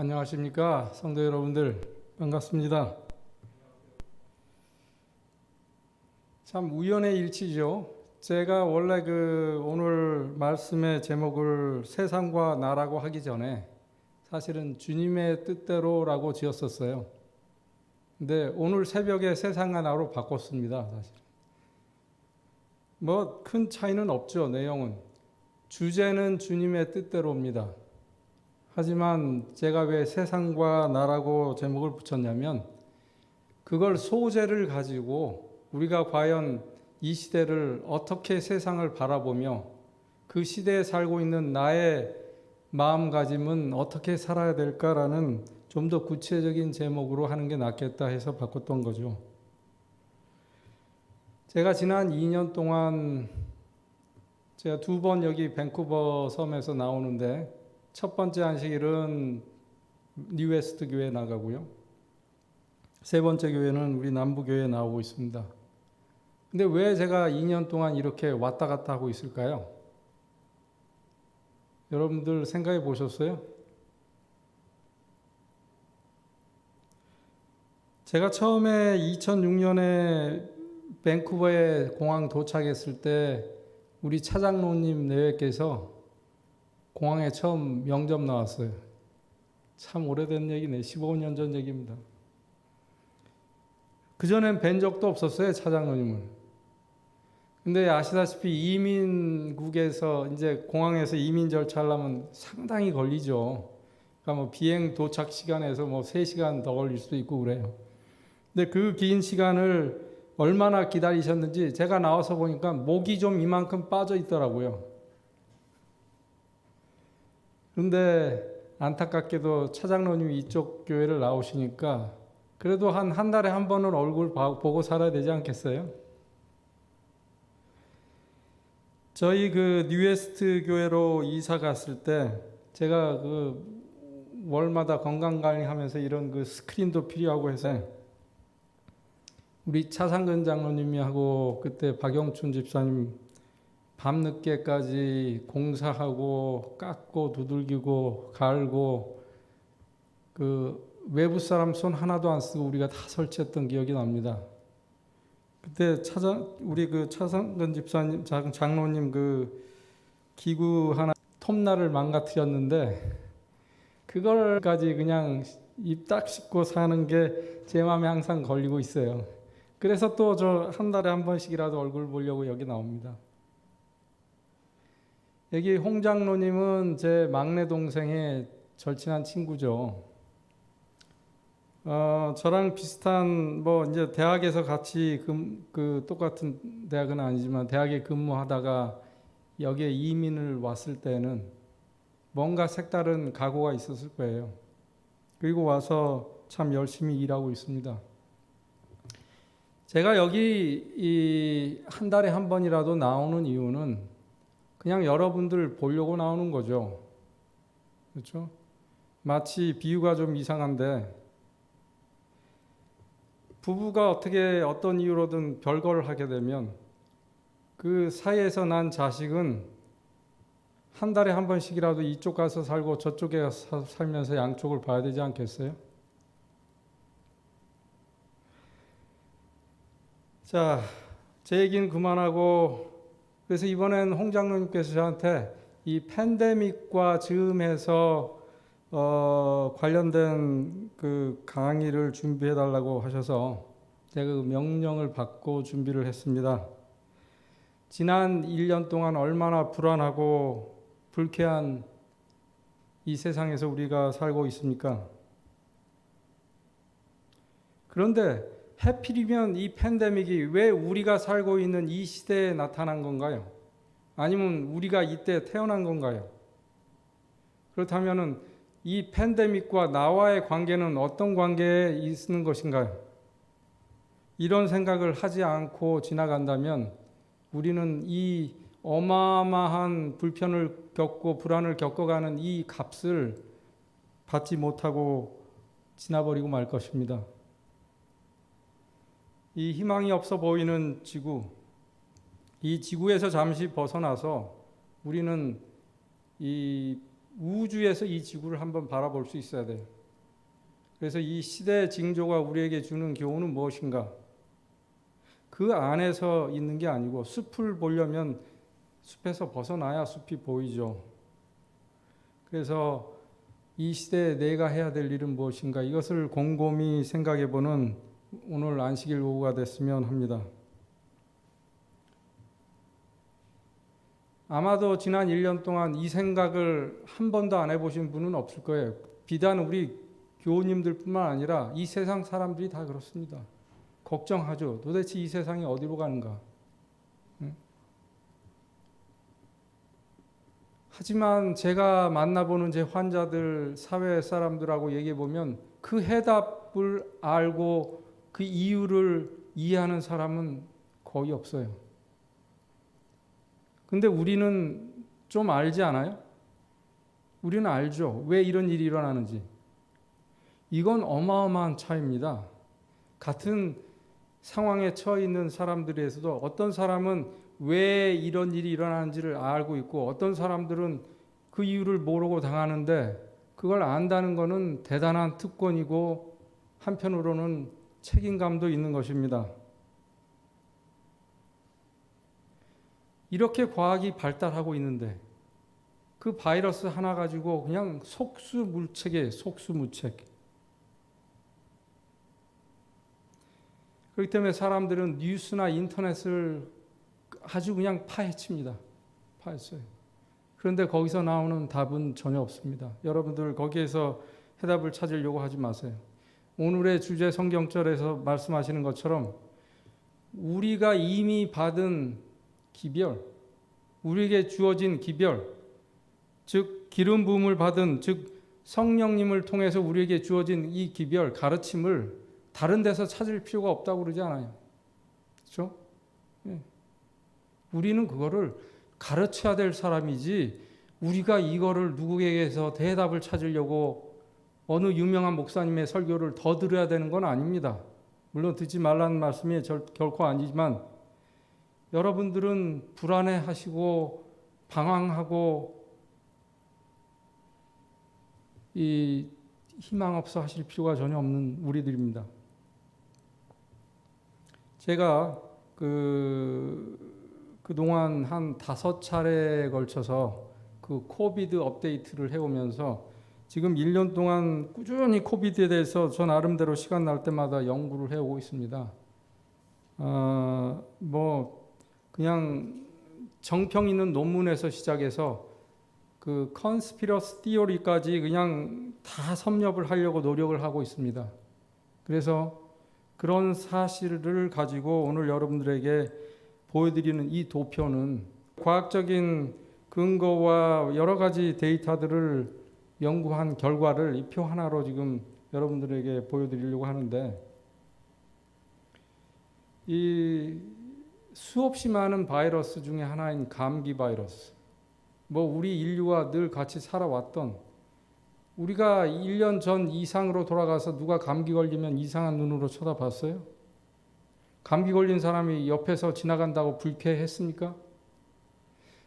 안녕하십니까 성도 여러분들, 반갑습니다. 참 우연의 일치죠. 제가 원래 오늘 말씀의 제목을 세상과 나라고 하기 전에 사실은 주님의 뜻대로라고 지었었어요. 근데 오늘 새벽에 세상과 나로 바꿨습니다. 사실 뭐 큰 차이는 없죠. 내용은 주제는 주님의 뜻대로입니다. 하지만 제가 왜 세상과 나라고 제목을 붙였냐면, 그걸 소재를 가지고 우리가 과연 이 시대를 어떻게 세상을 바라보며 그 시대에 살고 있는 나의 마음가짐은 어떻게 살아야 될까라는 좀 더 구체적인 제목으로 하는 게 낫겠다 해서 바꿨던 거죠. 제가 지난 2년 동안 제가 2번 여기 밴쿠버 섬에서 나오는데, 첫 번째 안식일은 뉴웨스트 교회 나가고요. 세 번째 교회는 우리 남부 교회에 나오고 있습니다. 근데 왜 제가 2년 동안 이렇게 왔다 갔다 하고 있을까요? 여러분들 생각해 보셨어요? 제가 처음에 2006년에 밴쿠버에 공항 도착했을 때 우리 차장로님 내외께서 공항에 처음 영접 나왔어요. 참 오래된 얘기네. 15년 전 얘기입니다. 그전엔 뵌 적도 없었어요, 차장로님을. 근데 아시다시피 이민국에서 이제 공항에서 이민 절차를 하면 상당히 걸리죠. 그러니까 뭐 비행 도착 시간에서 뭐 3시간 더 걸릴 수도 있고 그래요. 근데 그 긴 시간을 얼마나 기다리셨는지 제가 나와서 보니까 목이 좀 이만큼 빠져 있더라고요. 그런데 안타깝게도 차장로님이 이쪽 교회를 나오시니까 그래도 한 달에 한 번은 얼굴 보고 살아야 되지 않겠어요? 저희 뉴웨스트 교회로 이사 갔을 때 제가 월마다 건강관리 하면서 이런 스크린도 필요하고 해서 우리 차상근 장로님이 하고 그때 박영춘 집사님 밤늦게까지 공사하고 깎고 두들기고 갈고 외부 사람 손 하나도 안 쓰고 우리가 다 설치했던 기억이 납니다. 그때 우리 차상근 집사님 장로님 기구 하나 톱날을 망가뜨렸는데, 그걸까지 그냥 입 딱 씻고 사는 게 제 마음에 항상 걸리고 있어요. 그래서 또 저 한 달에 한 번씩이라도 얼굴 보려고 여기 나옵니다. 여기 홍 장로님은 제 막내 동생의 절친한 친구죠. 저랑 비슷한 이제 대학에서 같이 똑같은 대학은 아니지만 대학에 근무하다가 여기에 이민을 왔을 때는 뭔가 색다른 각오가 있었을 거예요. 그리고 와서 참 열심히 일하고 있습니다. 제가 여기 한 달에 한 번이라도 나오는 이유는 그냥 여러분들 보려고 나오는 거죠. 그렇죠? 마치 비유가 좀 이상한데, 부부가 어떤 이유로든 별거를 하게 되면 그 사이에서 난 자식은 한 달에 한 번씩이라도 이쪽 가서 살고 저쪽에 가서 살면서 양쪽을 봐야 되지 않겠어요? 자, 제 얘기는 그만하고, 그래서 이번엔 홍 장로님께서 저한테 이 팬데믹과 즈음해서 관련된 강의를 준비해 달라고 하셔서 제가 명령을 받고 준비를 했습니다. 지난 1년 동안 얼마나 불안하고 불쾌한 이 세상에서 우리가 살고 있습니까? 그런데 하필이면 이 팬데믹이 왜 우리가 살고 있는 이 시대에 나타난 건가요? 아니면 우리가 이때 태어난 건가요? 그렇다면 이 팬데믹과 나와의 관계는 어떤 관계에 있는 것인가요? 이런 생각을 하지 않고 지나간다면 우리는 이 어마어마한 불편을 겪고 불안을 겪어가는 이 값을 받지 못하고 지나버리고 말 것입니다. 이 희망이 없어 보이는 지구, 이 지구에서 잠시 벗어나서 우리는 이 우주에서 이 지구를 한번 바라볼 수 있어야 돼요. 그래서 이 시대 징조가 우리에게 주는 교훈은 무엇인가? 그 안에서 있는 게 아니고 숲을 보려면 숲에서 벗어나야 숲이 보이죠. 그래서 이 시대에 내가 해야 될 일은 무엇인가? 이것을 곰곰이 생각해 보는 오늘 안식일 오후가 됐으면 합니다. 아마도 지난 1년 동안 이 생각을 한 번도 안 해보신 분은 없을 거예요. 비단 우리 교우님들뿐만 아니라 이 세상 사람들이 다 그렇습니다. 걱정하죠. 도대체 이 세상이 어디로 가는가? 하지만 제가 만나보는 제 환자들, 사회 사람들하고 얘기해 보면 그 해답을 알고 그 이유를 이해하는 사람은 거의 없어요. 근데 우리는 좀 알지 않아요? 우리는 알죠. 왜 이런 일이 일어나는지. 이건 어마어마한 차이입니다. 같은 상황에 처해 있는 사람들에서도 어떤 사람은 왜 이런 일이 일어나는지를 알고 있고 어떤 사람들은 그 이유를 모르고 당하는데 그걸 안다는 것은 대단한 특권이고 한편으로는 책임감도 있는 것입니다. 이렇게 과학이 발달하고 있는데 그 바이러스 하나 가지고 그냥 속수무책이에요. 속수무책. 그렇기 때문에 사람들은 뉴스나 인터넷을 아주 그냥 파헤칩니다. 파헤쳐요. 그런데 거기서 나오는 답은 전혀 없습니다. 여러분들 거기에서 해답을 찾으려고 하지 마세요. 오늘의 주제 성경절에서 말씀하시는 것처럼 우리가 이미 받은 기별, 우리에게 주어진 기별, 즉 기름 부음을 받은, 즉 성령님을 통해서 우리에게 주어진 이 기별, 가르침을 다른 데서 찾을 필요가 없다고 그러지 않아요. 그렇죠? 예. 우리는 그거를 가르쳐야 될 사람이지 우리가 이거를 누구에게서 대답을 찾으려고 어느 유명한 목사님의 설교를 더 들어야 되는 건 아닙니다. 물론 듣지 말라는 말씀이 결코 아니지만 여러분들은 불안해하시고 방황하고 이 희망 없어 하실 필요가 전혀 없는 우리들입니다. 제가 그동안 한 5차례에 걸쳐서 그 코비드 업데이트를 해오면서 지금 1년 동안 꾸준히 코비드에 대해서 저 나름대로 시간 날 때마다 연구를 해오고 있습니다. 그냥 정평 있는 논문에서 시작해서 그 컨스피러시 티오리까지 그냥 다 섭렵을 하려고 노력을 하고 있습니다. 그래서 그런 사실을 가지고 오늘 여러분들에게 보여드리는 이 도표는 과학적인 근거와 여러 가지 데이터들을 연구한 결과를 이 표 하나로 지금 여러분들에게 보여드리려고 하는데 이 수없이 많은 바이러스 중에 하나인 감기 바이러스, 우리 인류와 늘 같이 살아왔던, 우리가 1년 전 이상으로 돌아가서 누가 감기 걸리면 이상한 눈으로 쳐다봤어요? 감기 걸린 사람이 옆에서 지나간다고 불쾌했습니까?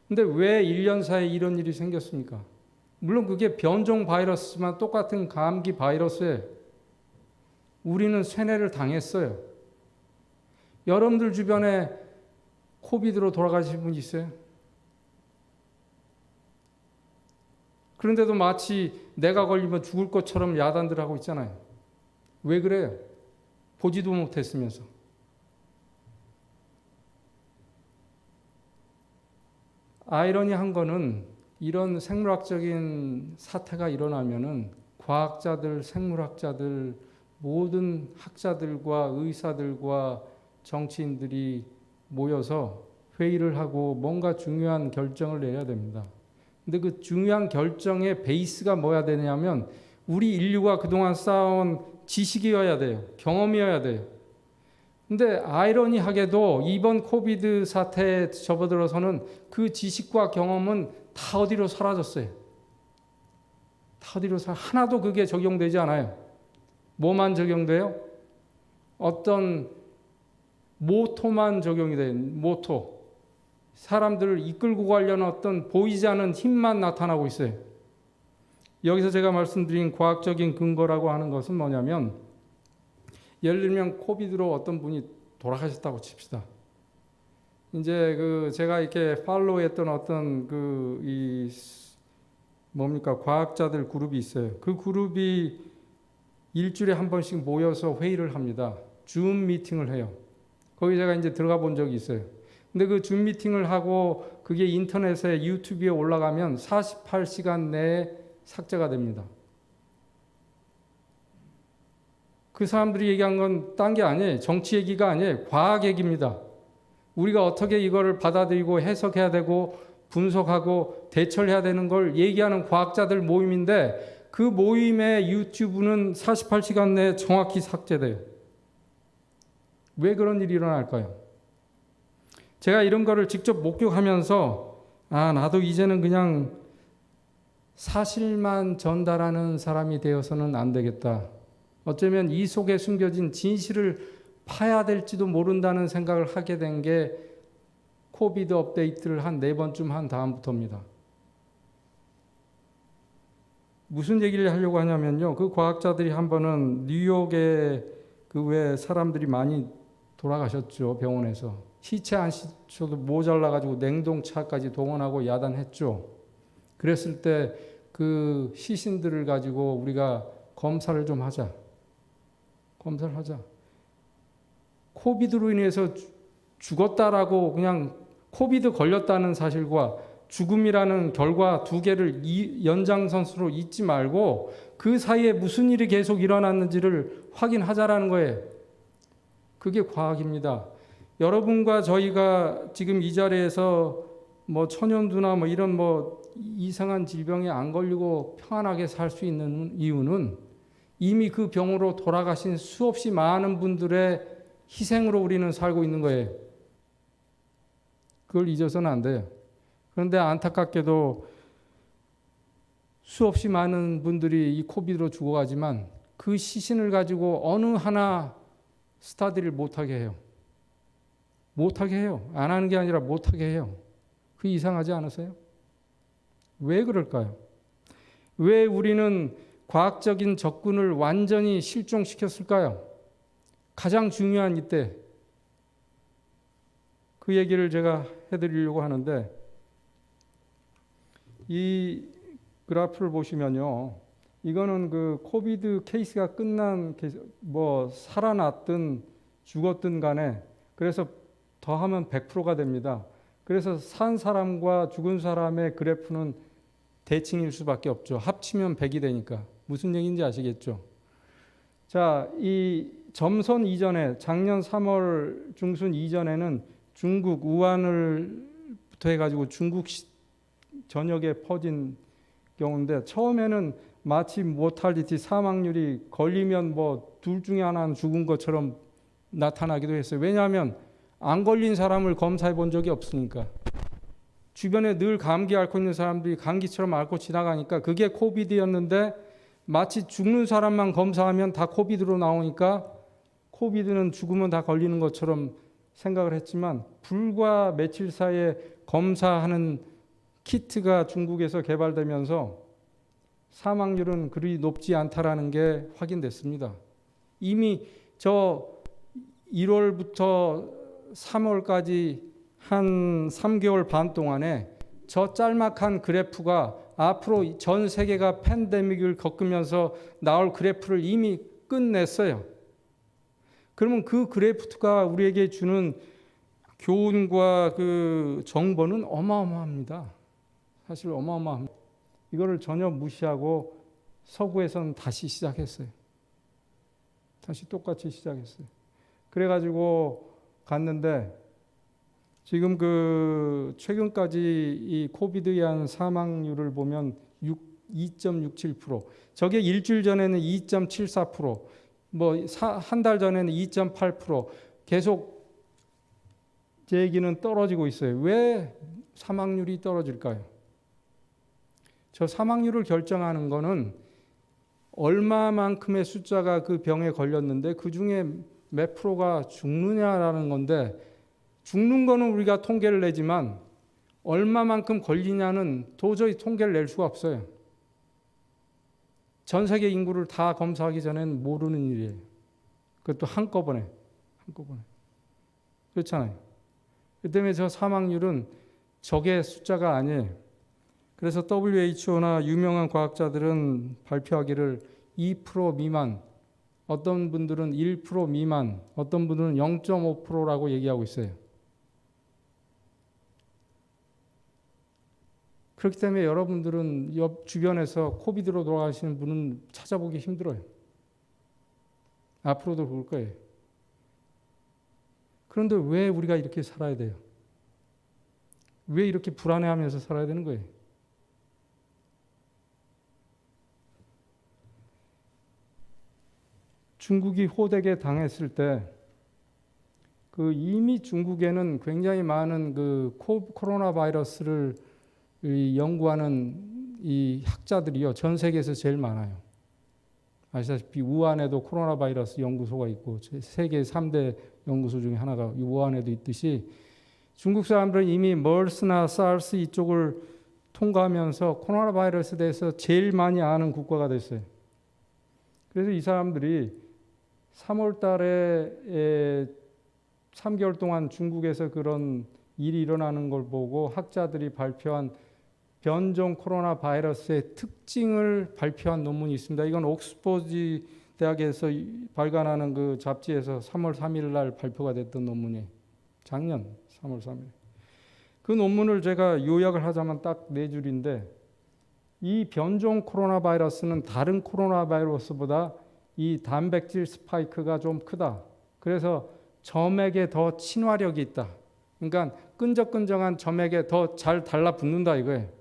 근데 왜 1년 사이에 이런 일이 생겼습니까? 물론 그게 변종 바이러스지만 똑같은 감기 바이러스에 우리는 쇠뇌를 당했어요. 여러분들 주변에 코비드로 돌아가신 분 있어요? 그런데도 마치 내가 걸리면 죽을 것처럼 야단들 하고 있잖아요. 왜 그래요? 보지도 못했으면서. 아이러니한 거는 이런 생물학적인 사태가 일어나면은 과학자들, 생물학자들, 모든 학자들과 의사들과 정치인들이 모여서 회의를 하고 뭔가 중요한 결정을 내야 됩니다. 근데 그 중요한 결정의 베이스가 뭐야 되냐면 우리 인류가 그동안 쌓아온 지식이어야 돼요. 경험이어야 돼요. 근데 아이러니하게도 이번 코비드 사태에 접어들어서는 그 지식과 경험은 다 어디로 사라졌어요. 다 어디로 하나도 그게 적용되지 않아요. 뭐만 적용돼요? 어떤 모토만 적용이 돼요. 모토. 사람들을 이끌고 가려는 어떤 보이지 않는 힘만 나타나고 있어요. 여기서 제가 말씀드린 과학적인 근거라고 하는 것은 뭐냐면, 예를 들면 코비드로 어떤 분이 돌아가셨다고 칩시다. 이제 제가 이렇게 팔로우했던 어떤 뭡니까, 과학자들 그룹이 있어요. 그 그룹이 일주일에 한 번씩 모여서 회의를 합니다. 줌 미팅을 해요. 거기 제가 이제 들어가 본 적이 있어요. 근데 그 줌 미팅을 하고 그게 인터넷에 유튜브에 올라가면 48시간 내에 삭제가 됩니다. 그 사람들이 얘기한 건 딴 게 아니에요. 정치 얘기가 아니에요. 과학 얘기입니다. 우리가 어떻게 이거를 받아들이고 해석해야 되고 분석하고 대처를 해야 되는 걸 얘기하는 과학자들 모임인데, 그 모임의 유튜브는 48시간 내에 정확히 삭제돼요. 왜 그런 일이 일어날까요? 제가 이런 거를 직접 목격하면서 나도 이제는 그냥 사실만 전달하는 사람이 되어서는 안 되겠다. 어쩌면 이 속에 숨겨진 진실을 파야 될지도 모른다는 생각을 하게 된 게 코비드 업데이트를 한 4번쯤 한 다음부터입니다. 무슨 얘기를 하려고 하냐면요. 그 과학자들이 한 번은 뉴욕에 왜 사람들이 많이 돌아가셨죠. 병원에서. 시체 안 씻어도 모자라가지고 냉동차까지 동원하고 야단했죠. 그랬을 때 그 시신들을 가지고 우리가 검사를 좀 하자. 검사를 하자. 코비드로 인해서 죽었다라고 그냥 코비드 걸렸다는 사실과 죽음이라는 결과 두 개를 연장선수로 잊지 말고 그 사이에 무슨 일이 계속 일어났는지를 확인하자라는 거예요. 그게 과학입니다. 여러분과 저희가 지금 이 자리에서 천연두나 이런 이상한 질병에 안 걸리고 평안하게 살 수 있는 이유는 이미 그 병으로 돌아가신 수없이 많은 분들의 희생으로 우리는 살고 있는 거예요. 그걸 잊어서는 안 돼요. 그런데 안타깝게도 수없이 많은 분들이 이 코비드로 죽어가지만 그 시신을 가지고 어느 하나 스타디를 못하게 해요. 못하게 해요. 안 하는 게 아니라 못하게 해요. 그 이상하지 않으세요? 왜 그럴까요? 왜 우리는 과학적인 접근을 완전히 실종시켰을까요? 가장 중요한 이때 그 얘기를 제가 해드리려고 하는데, 이 그래프를 보시면요, 이거는 그 코비드 케이스가 끝난 살아났든 죽었든 간에 그래서 더하면 100%가 됩니다. 그래서 산 사람과 죽은 사람의 그래프는 대칭일 수밖에 없죠. 합치면 100이 되니까. 무슨 얘기인지 아시겠죠? 자, 이 점선 이전에 작년 3월 중순 이전에는 중국 우한을부터 해가지고 중국 전역에 퍼진 경우인데, 처음에는 마치 모탈리티 사망률이 걸리면 둘 중에 하나는 죽은 것처럼 나타나기도 했어요. 왜냐하면 안 걸린 사람을 검사해 본 적이 없으니까. 주변에 늘 감기 앓고 있는 사람들이 감기처럼 앓고 지나가니까 그게 코비드였는데, 마치 죽는 사람만 검사하면 다 코비드로 나오니까 코비드는 죽으면 다 걸리는 것처럼 생각을 했지만, 불과 며칠 사이에 검사하는 키트가 중국에서 개발되면서 사망률은 그리 높지 않다라는 게 확인됐습니다. 이미 저 1월부터 3월까지 한 3개월 반 동안에 저 짤막한 그래프가 앞으로 전 세계가 팬데믹을 겪으면서 나올 그래프를 이미 끝냈어요. 그러면 그 그래프가 우리에게 주는 교훈과 그 정보는 어마어마합니다. 사실 어마어마합니다. 이거를 전혀 무시하고 서구에서는 다시 시작했어요. 다시 똑같이 시작했어요. 그래가지고 갔는데, 지금 최근까지 이 코비드에 의한 사망률을 보면 2.67%, 저게 일주일 전에는 2.74%, 한 달 전에는 2.8%, 계속 제 얘기는 떨어지고 있어요. 왜 사망률이 떨어질까요? 저 사망률을 결정하는 거는 얼마만큼의 숫자가 그 병에 걸렸는데 그 중에 몇 프로가 죽느냐라는 건데, 죽는 거는 우리가 통계를 내지만 얼마만큼 걸리냐는 도저히 통계를 낼 수가 없어요. 전 세계 인구를 다 검사하기 전에는 모르는 일이에요. 그것도 한꺼번에. 그렇잖아요. 그 때문에 저 사망률은 적의 숫자가 아니에요. 그래서 WHO나 유명한 과학자들은 발표하기를 2% 미만, 어떤 분들은 1% 미만, 어떤 분들은 0.5%라고 얘기하고 있어요. 그렇기 때문에 여러분들은 옆 주변에서 코비드로 돌아가시는 분은 찾아보기 힘들어요. 앞으로도 그럴 거예요. 그런데 왜 우리가 이렇게 살아야 돼요? 왜 이렇게 불안해하면서 살아야 되는 거예요? 중국이 호되게 당했을 때 이미 중국에는 굉장히 많은 코로나 바이러스를 연구하는 이 학자들이요, 전 세계에서 제일 많아요. 아시다시피 우한에도 코로나 바이러스 연구소가 있고 세계 3대 연구소 중에 하나가 우한에도 있듯이 중국 사람들은 이미 멀스나 사르스 이쪽을 통과하면서 코로나 바이러스에 대해서 제일 많이 아는 국가가 됐어요. 그래서 이 사람들이 3월 달에 3개월 동안 중국에서 그런 일이 일어나는 걸 보고 학자들이 발표한 변종 코로나 바이러스의 특징을 발표한 논문이 있습니다. 이건 옥스퍼드 대학에서 발간하는 그 잡지에서 3월 3일 날 발표가 됐던 논문이에요. 작년 3월 3일. 그 논문을 제가 요약을 하자면 딱 4줄인데, 이 변종 코로나 바이러스는 다른 코로나 바이러스보다 이 단백질 스파이크가 좀 크다. 그래서 점액에 더 친화력이 있다. 그러니까 끈적끈적한 점액에 더 잘 달라붙는다 이거예요.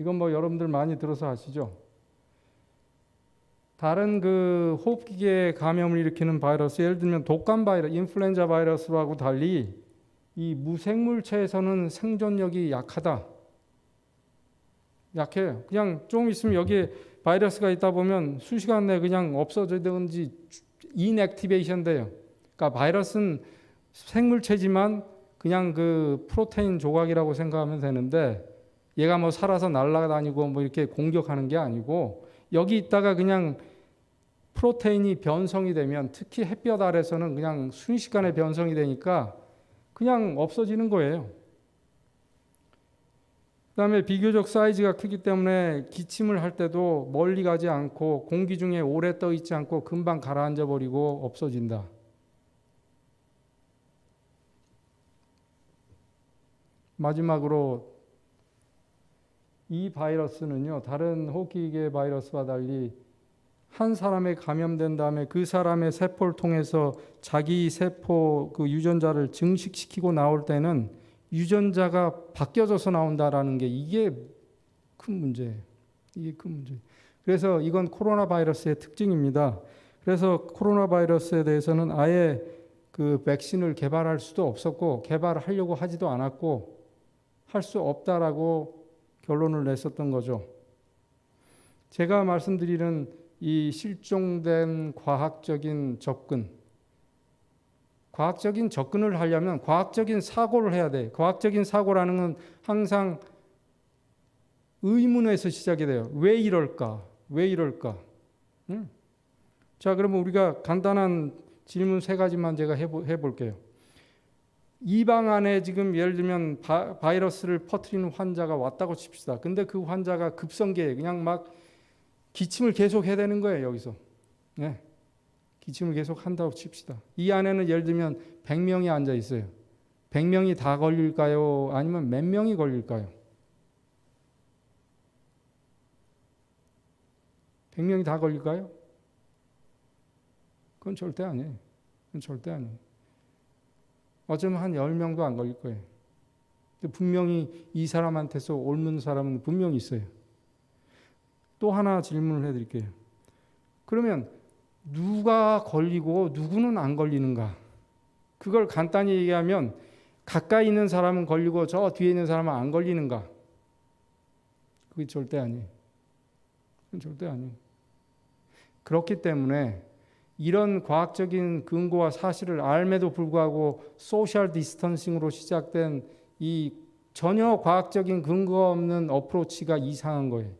이건 뭐 여러분들 많이 들어서 아시죠? 다른 호흡기계 감염을 일으키는 바이러스, 예를 들면 독감 바이러스, 인플루엔자 바이러스하고 달리 이 무생물체에서는 생존력이 약하다. 약해요. 그냥 좀 있으면 여기에 바이러스가 있다 보면 수시간 내에 그냥 없어지든지 인액티베이션 돼요. 그러니까 바이러스는 생물체지만 그냥 프로테인 조각이라고 생각하면 되는데, 얘가 뭐 살아서 날아다니고 뭐 이렇게 공격하는 게 아니고, 여기 있다가 그냥 프로테인이 변성이 되면, 특히 햇볕 아래서는 그냥 순식간에 변성이 되니까 그냥 없어지는 거예요. 그 다음에 비교적 사이즈가 크기 때문에 기침을 할 때도 멀리 가지 않고 공기 중에 오래 떠 있지 않고 금방 가라앉아 버리고 없어진다. 마지막으로 이 바이러스는요, 다른 호흡기계 바이러스와 달리 한 사람에 감염된 다음에 그 사람의 세포를 통해서 자기 세포 유전자를 증식시키고 나올 때는 유전자가 바뀌어져서 나온다라는 게 이게 큰 문제예요. 이게 큰 문제. 그래서 이건 코로나 바이러스의 특징입니다. 그래서 코로나 바이러스에 대해서는 아예 백신을 개발할 수도 없었고 개발하려고 하지도 않았고 할 수 없다라고 결론을 냈었던 거죠. 제가 말씀드리는 이 실종된 과학적인 접근을 하려면 과학적인 사고를 해야 돼. 과학적인 사고라는 건 항상 의문에서 시작이 돼요. 왜 이럴까? 응? 자, 그러면 우리가 간단한 질문 3가지만 제가 해볼게요. 이 방 안에 지금 예를 들면 바이러스를 퍼뜨리는 환자가 왔다고 칩시다. 근데 그 환자가 급성기에 그냥 막 기침을 계속 해야 되는 거예요, 여기서. 네. 기침을 계속 한다고 칩시다. 이 안에는 예를 들면 100명이 앉아 있어요. 100명이 다 걸릴까요? 아니면 몇 명이 걸릴까요? 100명이 다 걸릴까요? 그건 절대 아니에요. 어쩌면 한 10명도 안 걸릴 거예요. 분명히 이 사람한테서 옮는 사람은 분명히 있어요. 또 하나 질문을 해드릴게요. 그러면 누가 걸리고 누구는 안 걸리는가? 그걸 간단히 얘기하면 가까이 있는 사람은 걸리고 저 뒤에 있는 사람은 안 걸리는가? 그게 절대 아니에요. 그건 절대 아니에요. 그렇기 때문에 이런 과학적인 근거와 사실을 알매도 불구하고 소셜 디스턴싱으로 시작된 이 전혀 과학적인 근거 없는 어프로치가 이상한 거예요.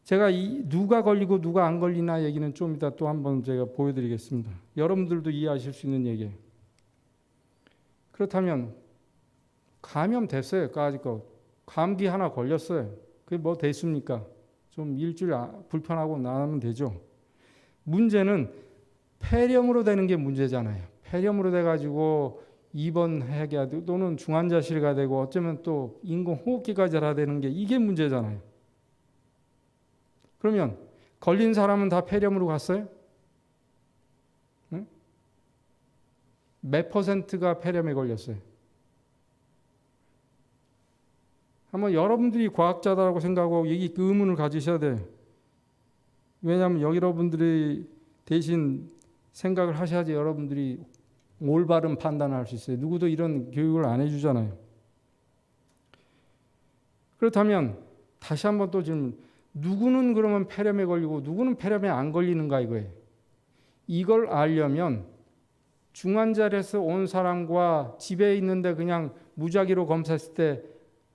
제가 누가 걸리고 누가 안 걸리나 얘기는 좀 이따 또 한번 제가 보여드리겠습니다. 여러분들도 이해하실 수 있는 얘기예요. 그렇다면 감염됐어요. 까짓 감기 하나 걸렸어요. 그게 뭐 됐습니까? 좀 일주일 불편하고 나면 되죠. 문제는 폐렴으로 되는 게 문제잖아요. 폐렴으로 돼가지고 입원해야 되고 또는 중환자실 가 되고 어쩌면 또 인공호흡기가 자라 되는 게 이게 문제잖아요. 그러면 걸린 사람은 다 폐렴으로 갔어요? 응? 몇 퍼센트가 폐렴에 걸렸어요? 한번 여러분들이 과학자다라고 생각하고 이 의문을 가지셔야 돼요. 왜냐하면 여러분들이 대신 생각을 하셔야지 여러분들이 올바른 판단을 할 수 있어요. 누구도 이런 교육을 안 해주잖아요. 그렇다면 다시 한번 또 질문. 누구는 그러면 폐렴에 걸리고 누구는 폐렴에 안 걸리는가 이거예요. 이걸 알려면 중환자실에서 온 사람과 집에 있는데 그냥 무작위로 검사했을 때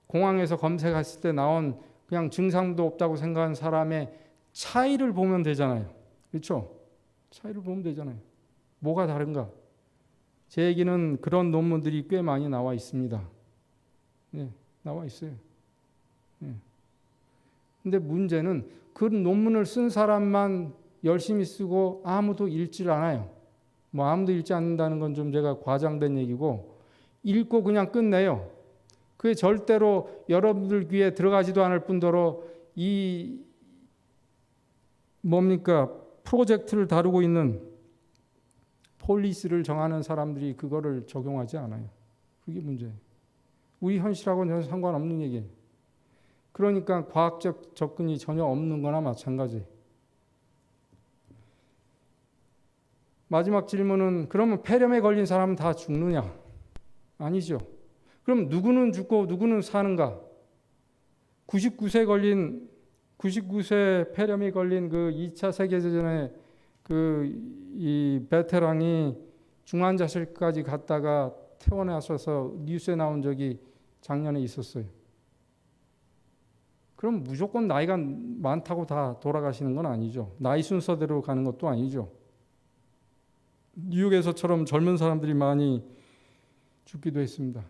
공항에서 검색했을 때 나온 그냥 증상도 없다고 생각한 사람의 차이를 보면 되잖아요. 그렇죠? 차이를 보면 되잖아요. 뭐가 다른가? 제 얘기는 그런 논문들이 꽤 많이 나와 있습니다. 네, 나와 있어요. 네. 근데 문제는 그 논문을 쓴 사람만 열심히 쓰고 아무도 읽질 않아요. 뭐 아무도 읽지 않는다는 건 좀 제가 과장된 얘기고 읽고 그냥 끝내요. 그게 절대로 여러분들 귀에 들어가지도 않을 뿐더러 이 프로젝트를 다루고 있는 폴리시를 정하는 사람들이 그거를 적용하지 않아요. 그게 문제예요. 우리 현실하고는 전혀 상관없는 얘기예요. 그러니까 과학적 접근이 전혀 없는 거나 마찬가지예요. 마지막 질문은 그러면 폐렴에 걸린 사람은 다 죽느냐? 아니죠. 그럼 누구는 죽고 누구는 사는가? 99세 폐렴이 걸린 그 2차 세계대전에 이 베테랑이 중환자실까지 갔다가 퇴원하셔서 뉴스에 나온 적이 작년에 있었어요. 그럼 무조건 나이가 많다고 다 돌아가시는 건 아니죠. 나이 순서대로 가는 것도 아니죠. 뉴욕에서처럼 젊은 사람들이 많이 죽기도 했습니다.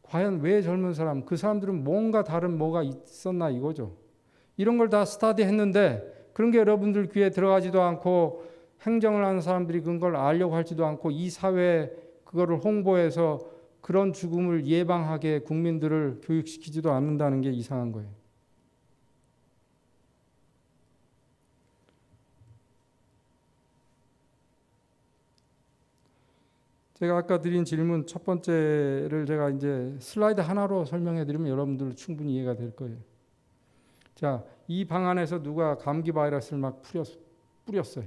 과연 왜 젊은 사람? 그 사람들은 뭔가 다른 뭐가 있었나 이거죠. 이런 걸 다 스터디 했는데 그런 게 여러분들 귀에 들어가지도 않고 행정을 하는 사람들이 그걸 알려고 할지도 않고 이 사회에 그거를 홍보해서 그런 죽음을 예방하게 국민들을 교육시키지도 않는다는 게 이상한 거예요. 제가 아까 드린 질문 첫 번째를 제가 이제 슬라이드 하나로 설명해 드리면 여러분들 충분히 이해가 될 거예요. 자, 이 방안에서 누가 감기 바이러스를 막 뿌렸어요.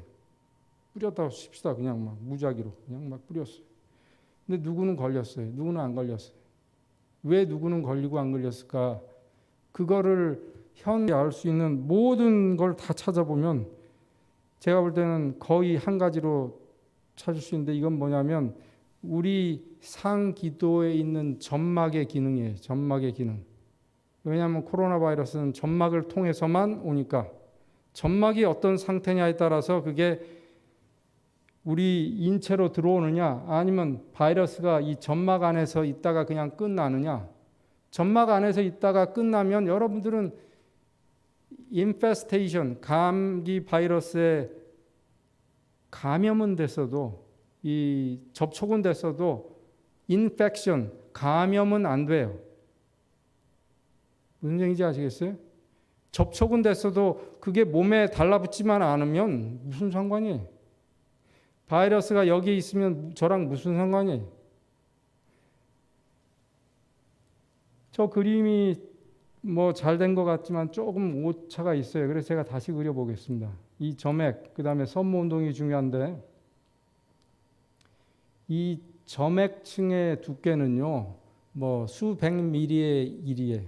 뿌렸다고 칩시다. 그냥 막 무작위로 그냥 막 뿌렸어요. 근데 누구는 걸렸어요. 누구는 안 걸렸어요. 왜 누구는 걸리고 안 걸렸을까? 그거를 현재 알 수 있는 모든 걸 다 찾아보면 제가 볼 때는 거의 한 가지로 찾을 수 있는데 이건 뭐냐면 우리 상기도에 있는 점막의 기능이에요. 점막의 기능. 왜냐하면 코로나 바이러스는 점막을 통해서만 오니까 점막이 어떤 상태냐에 따라서 그게 우리 인체로 들어오느냐 아니면 바이러스가 이 점막 안에서 있다가 그냥 끝나느냐. 점막 안에서 있다가 끝나면 여러분들은 인페스테이션, 감기 바이러스에 감염은 됐어도 이 접촉은 됐어도 인펙션, 감염은 안 돼요. 무슨 얘기인지 아시겠어요? 접촉은 됐어도 그게 몸에 달라붙지만 않으면 무슨 상관이에요? 바이러스가 여기 있으면 저랑 무슨 상관이에요? 저 그림이 뭐 잘 된 것 같지만 조금 오차가 있어요. 그래서 제가 다시 그려보겠습니다. 이 점액, 그 다음에 섬모 운동이 중요한데 이 점액층의 두께는요, 뭐 수백 미리의 1이에요.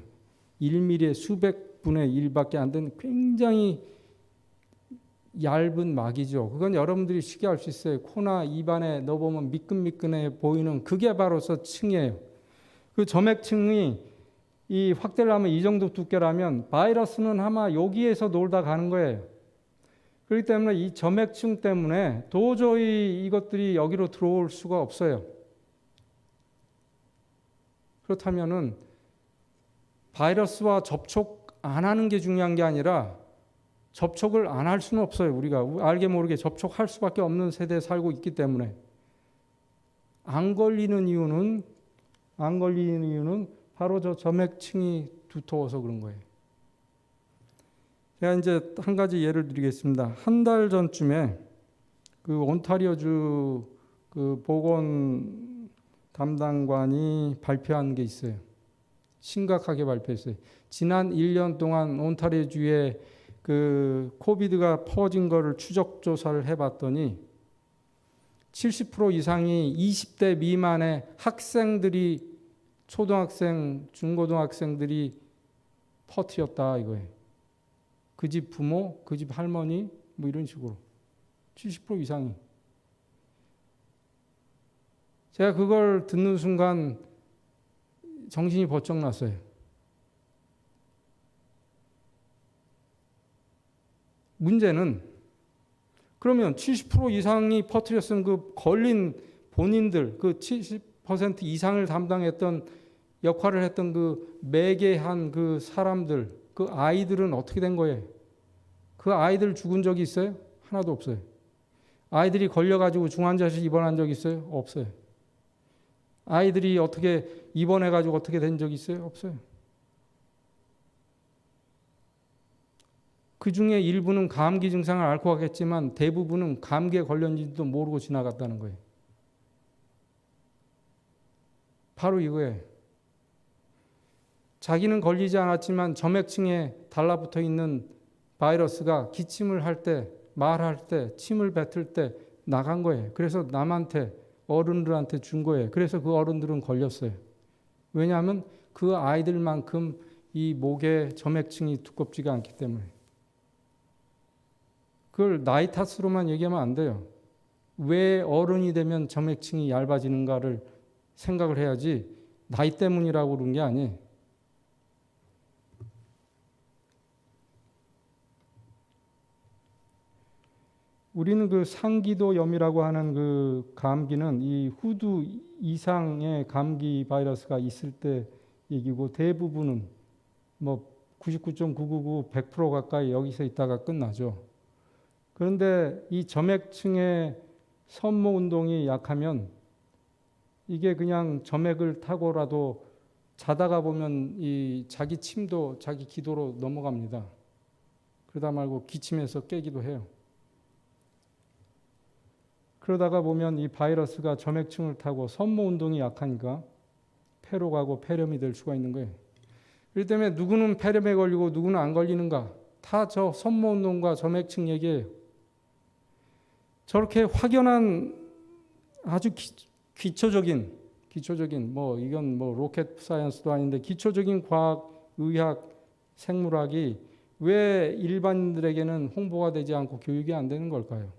1mm의 수백 분의 1밖에 안 되는 굉장히 얇은 막이죠. 그건 여러분들이 쉽게 알 수 있어요. 코나 입안에 넣어보면 미끈미끈해 보이는 그게 바로서 층이에요. 그 점액층이 이 확대를 하면 이 정도 두께라면 바이러스는 아마 여기에서 놀다 가는 거예요. 그렇기 때문에 이 점액층 때문에 도저히 이것들이 여기로 들어올 수가 없어요. 그렇다면은 바이러스와 접촉 안 하는 게 중요한 게 아니라 접촉을 안 할 수는 없어요. 우리가 알게 모르게 접촉할 수밖에 없는 세대에 살고 있기 때문에 안 걸리는 이유는 바로 저 점액층이 두터워서 그런 거예요. 제가 이제 한 가지 예를 드리겠습니다. 한 달 전쯤에 그 온타리오주 그 보건 담당관이 발표한 게 있어요. 심각하게 발표했어요. 지난 1년 동안 온타리오주에 그 코비드가 퍼진 거를 추적 조사를 해봤더니 70% 이상이 20대 미만의 학생들이 초등학생, 중고등학생들이 퍼뜨렸다 이거예요. 그 집 부모, 그 집 할머니 뭐 이런 식으로 70% 이상이. 제가 그걸 듣는 순간 정신이 번쩍 났어요. 문제는 그러면 70% 이상이 퍼뜨렸으면 그 걸린 본인들, 그 70% 이상을 담당했던 역할을 했던 그 매개한 그 사람들, 그 아이들은 어떻게 된 거예요? 그 아이들 죽은 적이 있어요? 하나도 없어요. 아이들이 걸려가지고 중환자실 입원한 적 있어요? 없어요. 아이들이 어떻게 입원해가지고 어떻게 된 적 있어요? 없어요. 그 중에 일부는 감기 증상을 앓고 가겠지만 대부분은 감기에 걸렸는지도 모르고 지나갔다는 거예요. 바로 이거예요. 자기는 걸리지 않았지만 점액층에 달라붙어 있는 바이러스가 기침을 할 때, 말할 때, 침을 뱉을 때 나간 거예요. 그래서 남한테, 어른들한테 준 거예요. 그래서 그 어른들은 걸렸어요. 왜냐하면 그 아이들만큼 이 목에 점액층이 두껍지가 않기 때문에. 그걸 나이 탓으로만 얘기하면 안 돼요. 왜 어른이 되면 점액층이 얇아지는가를 생각을 해야지 나이 때문이라고 그런 게 아니에요. 우리는 그 상기도염이라고 하는 그 감기는 이 후두 이상의 감기 바이러스가 있을 때 얘기고 대부분은 뭐 99.999, 100% 가까이 여기서 있다가 끝나죠. 그런데 이 점액층의 섬모 운동이 약하면 이게 그냥 점액을 타고라도 자다가 보면 이 자기 침도 자기 기도로 넘어갑니다. 그러다 말고 기침해서 깨기도 해요. 그러다가 보면 이 바이러스가 점액층을 타고 섬모 운동이 약하니까 폐로 가고 폐렴이 될 수가 있는 거예요. 그렇기 때문에 누구는 폐렴에 걸리고 누구는 안 걸리는가? 다 저 섬모 운동과 점액층 얘기예요. 저렇게 확연한 아주 기초적인 뭐 이건 뭐 로켓 사이언스도 아닌데 기초적인 과학, 의학, 생물학이 왜 일반인들에게는 홍보가 되지 않고 교육이 안 되는 걸까요?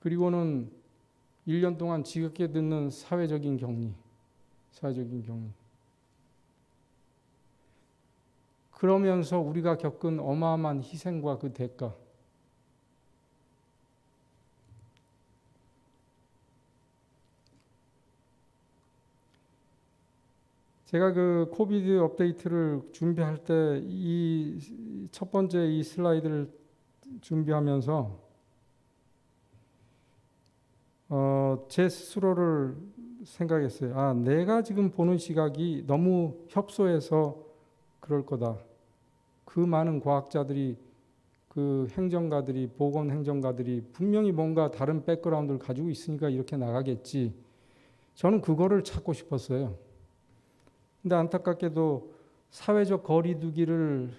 그리고는 1년 동안 지겹게 듣는 사회적인 격리. 그러면서 우리가 겪은 어마어마한 희생과 그 대가. 제가 그 코비드 업데이트를 준비할 때 이 첫 번째 이 슬라이드를 준비하면서 제 스스로를 생각했어요. 아, 내가 지금 보는 시각이 너무 협소해서 그럴 거다. 그 많은 과학자들이, 그 행정가들이, 보건 행정가들이 분명히 뭔가 다른 백그라운드를 가지고 있으니까 이렇게 나가겠지. 저는 그거를 찾고 싶었어요. 근데 안타깝게도 사회적 거리두기를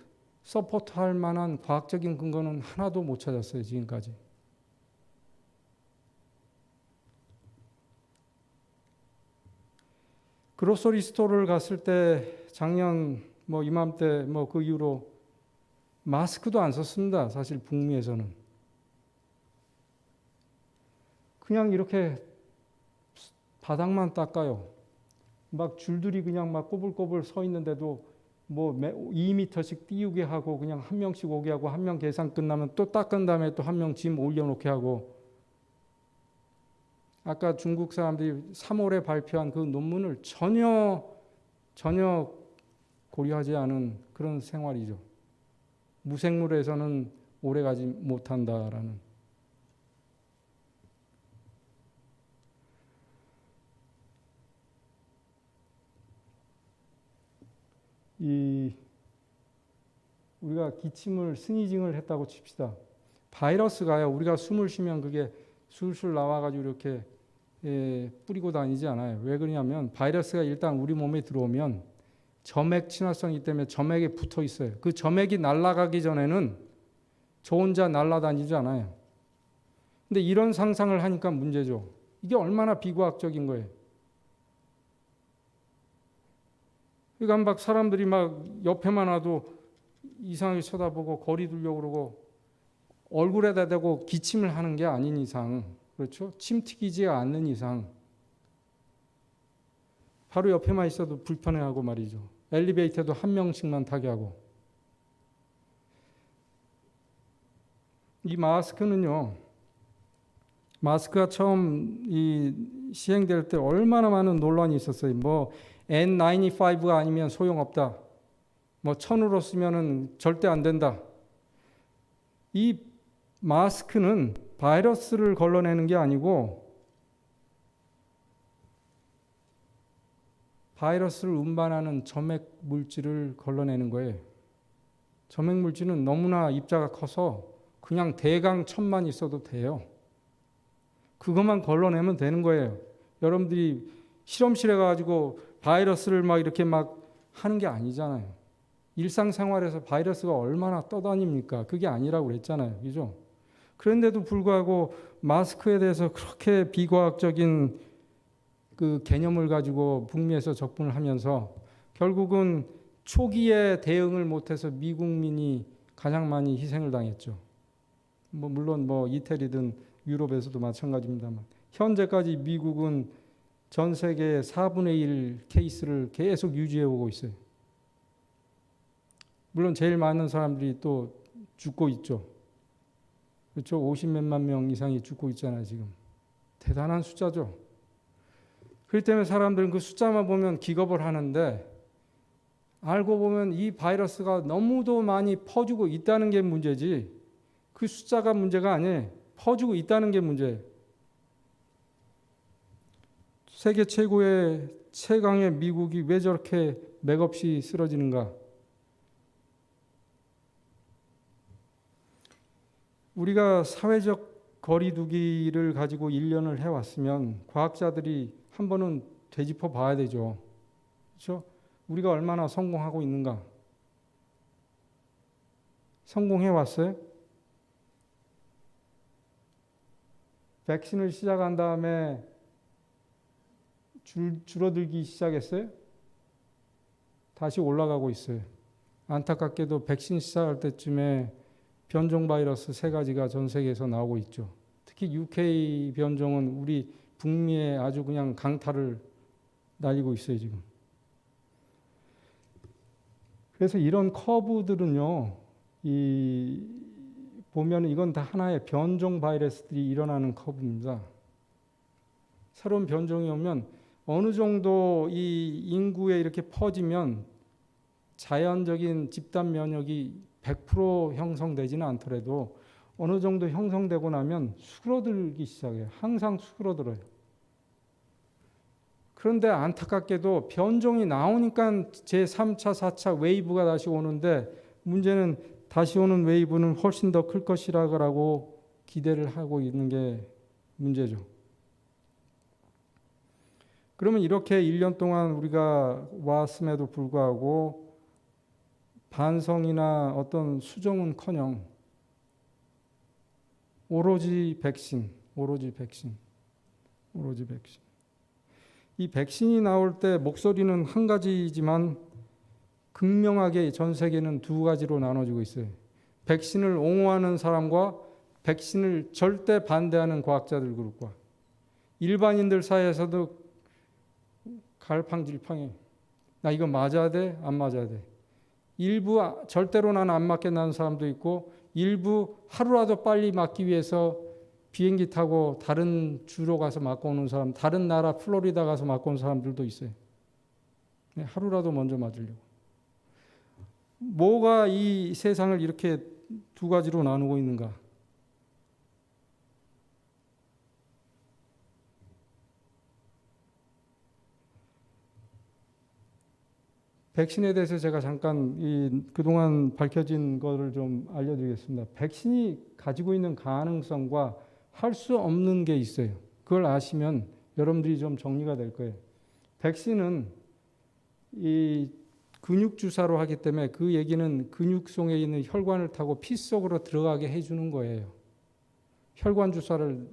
서포트할 만한 과학적인 근거는 하나도 못 찾았어요, 지금까지. 그로서리 스토어를 갔을 때 작년 뭐 이맘때 뭐 그 이후로 마스크도 안 썼습니다. 사실 북미에서는. 그냥 이렇게 바닥만 닦아요. 막 줄들이 그냥 막 꼬불꼬불 서 있는데도 뭐 2m씩 띄우게 하고 그냥 한 명씩 오게 하고 한 명 계산 끝나면 또 닦은 다음에 또 한 명 짐 올려놓게 하고 아까 중국 사람들이 3월에 발표한 그 논문을 전혀 고려하지 않은 그런 생활이죠. 무생물에서는 오래가지 못한다라는. 우리가 기침을 스니징을 했다고 칩시다. 바이러스가요. 우리가 숨을 쉬면 그게 술술 나와가지고 이렇게 뿌리고 다니지 않아요. 왜 그러냐면 바이러스가 일단 우리 몸에 들어오면 점액 친화성이기 때문에 점액에 붙어 있어요. 그 점액이 날아가기 전에는 저 혼자 날아다니지 않아요. 근데 이런 상상을 하니까 문제죠. 이게 얼마나 비과학적인 거예요. 그러니까 막 사람들이 막 옆에만 와도 이상하게 쳐다보고 거리 두려고 그러고 얼굴에다 대고 기침을 하는 게 아닌 이상, 그렇죠? 침 튀기지 않는 이상 바로 옆에만 있어도 불편해하고 말이죠. 엘리베이터도 한 명씩만 타게 하고. 이 마스크는요. 마스크가 처음 시행될 때 얼마나 많은 논란이 있었어요. 뭐 N95가 아니면 소용없다. 뭐 천으로 쓰면은 절대 안 된다. 이 마스크는 바이러스를 걸러내는 게 아니고 바이러스를 운반하는 점액 물질을 걸러내는 거예요. 점액 물질은 너무나 입자가 커서 그냥 대강 천만 있어도 돼요. 그것만 걸러내면 되는 거예요. 여러분들이 실험실에 가지고 바이러스를 막 이렇게 막 하는 게 아니잖아요. 일상생활에서 바이러스가 얼마나 떠다닙니까? 그게 아니라고 그랬잖아요. 그죠? 그런데도 불구하고 마스크에 대해서 그렇게 비과학적인 그 개념을 가지고 북미에서 접근을 하면서 결국은 초기에 대응을 못해서 미국민이 가장 많이 희생을 당했죠. 뭐 물론 뭐 이태리든 유럽에서도 마찬가지입니다만 현재까지 미국은 전 세계의 4분의 1 케이스를 계속 유지해 오고 있어요. 물론 제일 많은 사람들이 또 죽고 있죠. 그렇죠? 50몇만 명 이상이 죽고 있잖아요, 지금. 대단한 숫자죠. 그렇기 때문에 사람들은 그 숫자만 보면 기겁을 하는데 알고 보면 이 바이러스가 너무도 많이 퍼지고 있다는 게 문제지 그 숫자가 문제가 아니에요. 퍼지고 있다는 게 문제예요. 세계 최고의 최강의 미국이 왜 저렇게 맥없이 쓰러지는가? 우리가 사회적 거리두기를 가지고 1년을 해왔으면 과학자들이 한 번은 되짚어 봐야 되죠. 그렇죠? 우리가 얼마나 성공하고 있는가? 성공해 왔어요? 백신을 시작한 다음에 줄어들기 시작했어요? 다시 올라가고 있어요. 안타깝게도 백신 시작할 때쯤에 변종 바이러스 3가지가 전 세계에서 나오고 있죠. 특히 UK 변종은 우리 북미에 아주 그냥 강타를 날리고 있어요, 지금. 그래서 이런 커브들은요, 보면 이건 다 하나의 변종 바이러스들이 일어나는 커브입니다. 새로운 변종이 오면 어느 정도 이 인구에 이렇게 퍼지면 자연적인 집단 면역이 100% 형성되지는 않더라도 어느 정도 형성되고 나면 수그러들기 시작해요. 항상 수그러들어요. 그런데 안타깝게도 변종이 나오니까 제3차, 4차 웨이브가 다시 오는데 문제는 다시 오는 웨이브는 훨씬 더 클 것이라고 기대를 하고 있는 게 문제죠. 그러면 이렇게 1년 동안 우리가 왔음에도 불구하고 반성이나 어떤 수정은커녕 오로지 백신. 이 백신이 나올 때 목소리는 한 가지지만 극명하게 전 세계는 2가지로 나눠지고 있어요. 백신을 옹호하는 사람과 백신을 절대 반대하는 과학자들 그룹과 일반인들 사이에서도 갈팡질팡해. 나 이거 맞아야 돼? 안 맞아야 돼? 일부 절대로 난 안 맞게 나는 사람도 있고, 일부 하루라도 빨리 맞기 위해서 비행기 타고 다른 주로 가서 맞고 오는 사람, 다른 나라 플로리다 가서 맞고 오는 사람들도 있어요. 하루라도 먼저 맞으려고. 뭐가 이 세상을 이렇게 두 가지로 나누고 있는가? 백신에 대해서 제가 잠깐 그동안 밝혀진 거를 좀 알려드리겠습니다. 백신이 가지고 있는 가능성과 할 수 없는 게 있어요. 그걸 아시면 여러분들이 좀 정리가 될 거예요. 백신은 이 근육 주사로 하기 때문에 그 얘기는 근육속에 있는 혈관을 타고 피 속으로 들어가게 해주는 거예요. 혈관 주사를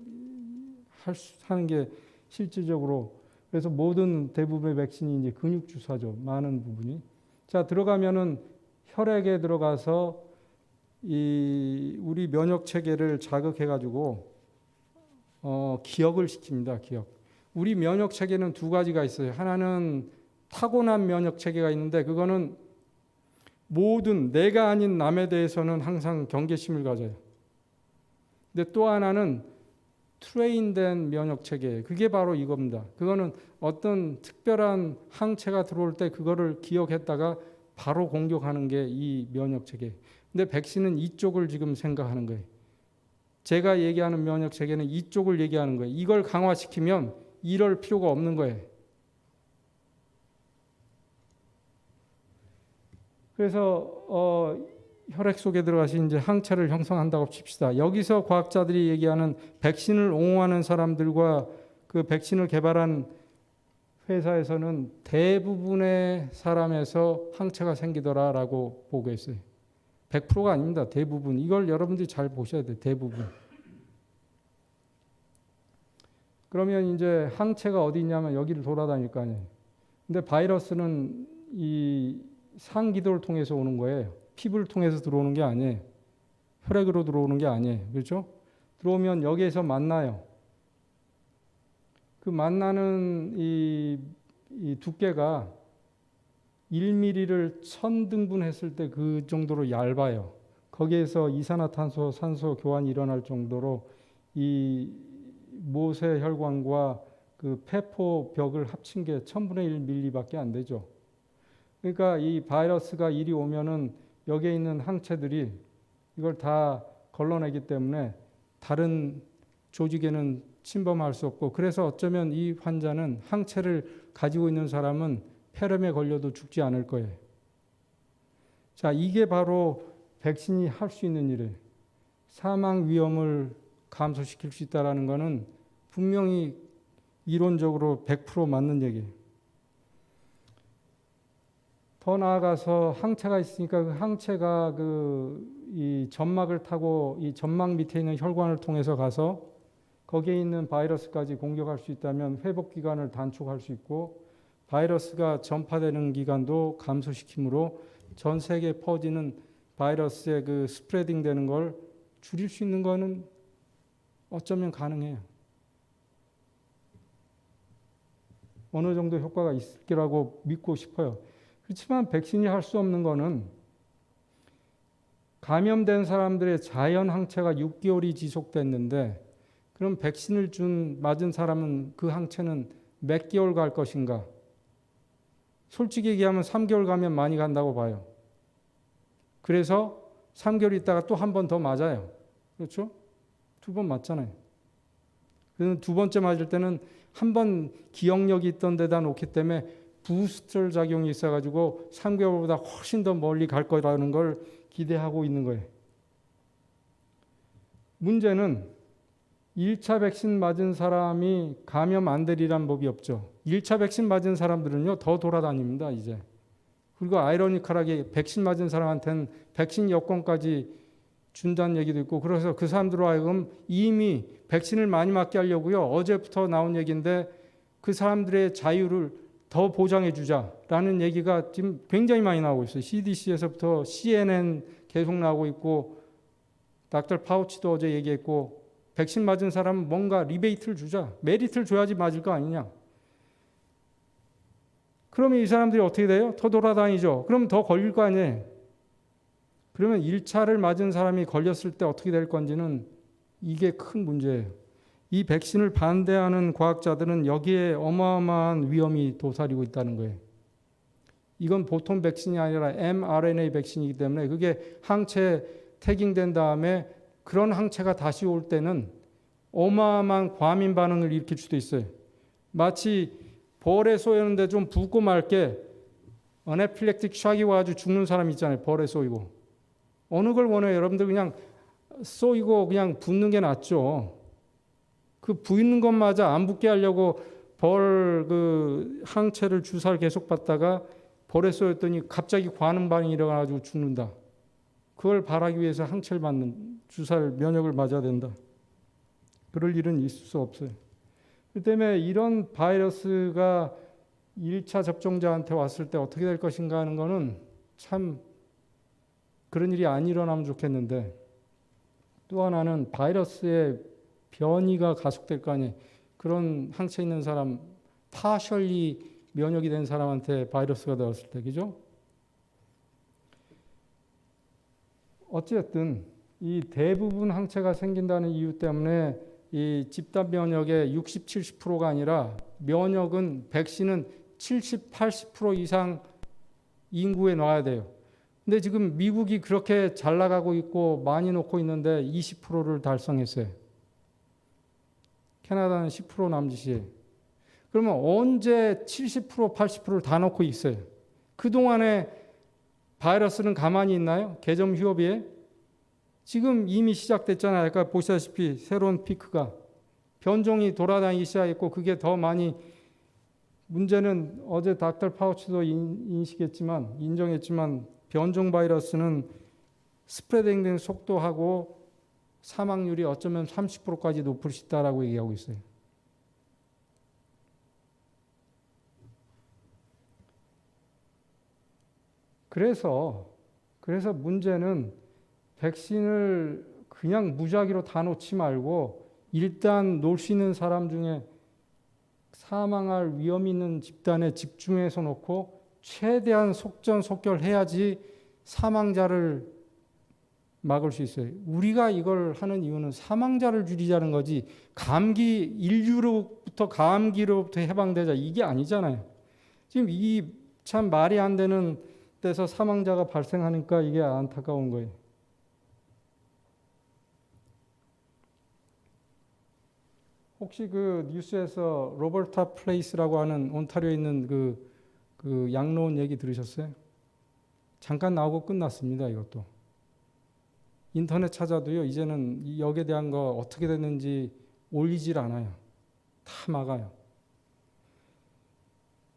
하는 게 실질적으로, 그래서 모든 대부분의 백신이 이제 근육 주사죠. 많은 부분이. 자, 들어가면은 혈액에 들어가서 우리 면역 체계를 자극해 가지고 기억을 시킵니다. 기억. 우리 면역 체계는 두 가지가 있어요. 하나는 타고난 면역 체계가 있는데, 그거는 모든 내가 아닌 남에 대해서는 항상 경계심을 가져요. 근데 또 하나는 트레인된 면역 체계예요. 그게 바로 이겁니다. 그거는 어떤 특별한 항체가 들어올 때 그거를 기억했다가 바로 공격하는 게 이 면역 체계. 근데 백신은 이쪽을 지금 생각하는 거예요. 제가 얘기하는 면역 체계는 이쪽을 얘기하는 거예요. 이걸 강화시키면 이럴 필요가 없는 거예요. 그래서 혈액 속에 들어가서 이제 항체를 형성한다고 칩시다. 여기서 과학자들이 얘기하는 백신을 옹호하는 사람들과 그 백신을 개발한 회사에서는 대부분의 사람에서 항체가 생기더라라고 보고했어요. 100%가 아닙니다. 대부분. 이걸 여러분들이 잘 보셔야 돼요. 대부분. 그러면 이제 항체가 어디 있냐면 여기를 돌아다닐 거 아니에요. 근데 바이러스는 이 상기도를 통해서 오는 거예요. 피부를 통해서 들어오는 게 아니에요. 혈액으로 들어오는 게 아니에요. 그렇죠? 들어오면 여기에서 만나요. 그 만나는 이 두께가 1mm를 1000등분 했을 때 그 정도로 얇아요. 거기에서 이산화탄소, 산소 교환이 일어날 정도로 이 모세 혈관과 그 폐포 벽을 합친 게 1000분의 1mm밖에 안 되죠. 그러니까 이 바이러스가 이리 오면은 여기에 있는 항체들이 이걸 다 걸러내기 때문에 다른 조직에는 침범할 수 없고, 그래서 어쩌면 이 환자는 항체를 가지고 있는 사람은 폐렴에 걸려도 죽지 않을 거예요. 자, 이게 바로 백신이 할 수 있는 일이에요. 사망 위험을 감소시킬 수 있다는 것은 분명히 이론적으로 100% 맞는 얘기예요. 더 나아가서 항체가 있으니까 그 항체가 이 점막을 타고 이 점막 밑에 있는 혈관을 통해서 가서 거기에 있는 바이러스까지 공격할 수 있다면 회복 기간을 단축할 수 있고, 바이러스가 전파되는 기간도 감소시키므로 전 세계에 퍼지는 바이러스의 그 스프레딩 되는 걸 줄일 수 있는 거는 어쩌면 가능해요. 어느 정도 효과가 있을 거라고 믿고 싶어요. 그렇지만 백신이 할 수 없는 거는 감염된 사람들의 자연 항체가 6개월이 지속됐는데, 그럼 백신을 맞은 사람은 그 항체는 몇 개월 갈 것인가? 솔직히 얘기하면 3개월 가면 많이 간다고 봐요. 그래서 3개월 있다가 또 한 번 더 맞아요. 그렇죠? 2번 맞잖아요. 그래서 두 번째 맞을 때는 한 번 기억력이 있던 데다 놓기 때문에 부스터 작용이 있어가지고 3개월보다 훨씬 더 멀리 갈 거라는 걸 기대하고 있는 거예요. 문제는 1차 백신 맞은 사람이 감염 안 되리란 법이 없죠. 1차 백신 맞은 사람들은요, 더 돌아다닙니다, 이제. 그리고 아이러니컬하게 백신 맞은 사람한테는 백신 여권까지 준다는 얘기도 있고, 그래서 그 사람들로 하여금 이미 백신을 많이 맞게 하려고요, 어제부터 나온 얘기인데 그 사람들의 자유를 더 보장해 주자라는 얘기가 지금 굉장히 많이 나오고 있어요. CDC에서부터 CNN 계속 나오고 있고, 닥터 파우치도 어제 얘기했고, 백신 맞은 사람은 뭔가 리베이트를 주자, 메리트를 줘야지 맞을 거 아니냐. 그러면 이 사람들이 어떻게 돼요? 더 돌아다니죠. 그럼 더 걸릴 거 아니에요. 그러면 1차를 맞은 사람이 걸렸을 때 어떻게 될 건지는 이게 큰 문제예요. 이 백신을 반대하는 과학자들은 여기에 어마어마한 위험이 도사리고 있다는 거예요. 이건 보통 백신이 아니라 mRNA 백신이기 때문에 그게 항체 태깅된 다음에 그런 항체가 다시 올 때는 어마어마한 과민 반응을 일으킬 수도 있어요. 마치 벌에 쏘였는데 좀 붓고 맑게 어네필렉틱 샥이 와가지고 죽는 사람 있잖아요. 벌에 쏘이고. 어느 걸 원해요? 여러분들 그냥 쏘이고 그냥 붓는 게 낫죠. 그 붓는 것마저 안 붓게 하려고 벌 그 항체를 주사를 계속 받다가 벌에 쏘였더니 갑자기 과민 반응이 일어나가지고 죽는다. 그걸 바라기 위해서 항체를 맞는 주사를 면역을 맞아야 된다. 그럴 일은 있을 수 없어요. 그 때문에 이런 바이러스가 1차 접종자한테 왔을 때 어떻게 될 것인가 하는 거는 참 그런 일이 안 일어나면 좋겠는데, 또 하나는 바이러스의 변이가 가속될 거 아니에요. 그런 항체 있는 사람, 파셜리 면역이 된 사람한테 바이러스가 들어왔을 때, 그죠? 어쨌든 이 대부분 항체가 생긴다는 이유 때문에 이 집단 면역의 60, 70%가 아니라 면역은 백신은 70, 80% 이상 인구에 놔야 돼요. 근데 지금 미국이 그렇게 잘 나가고 있고 많이 놓고 있는데 20%를 달성했어요. 캐나다는 10% 남짓이에요. 그러면 언제 70%, 80%를 다 놓고 있어요? 그동안에 바이러스는 가만히 있나요? 개점 휴업이에요? 지금 이미 시작됐잖아요. 아까 보시다시피 새로운 피크가 변종이 돌아다니기 시작했고 그게 더 많이 문제는 어제 닥터 파우치도 인정했지만 변종 바이러스는 스프레딩된 속도하고 사망률이 어쩌면 30%까지 높을 수 있다라고 얘기하고 있어요. 그래서 문제는 백신을 그냥 무작위로 다 놓지 말고 일단 놓을 수 있는 사람 중에 사망할 위험 있는 집단에 집중해서 놓고 최대한 속전속결해야지 사망자를 막을 수 있어요. 우리가 이걸 하는 이유는 사망자를 줄이자는 거지 감기 인류로부터 감기로부터 해방되자 이게 아니잖아요. 지금 이 참 말이 안 되는 데서 사망자가 발생하니까 이게 안타까운 거예요. 혹시 그 뉴스에서 로버타 플레이스라고 하는 온타리오에 있는 그 양로원 얘기 들으셨어요? 잠깐 나오고 끝났습니다. 이것도 인터넷 찾아도요. 이제는 여기에 대한 거 어떻게 됐는지 올리질 않아요. 다 막아요.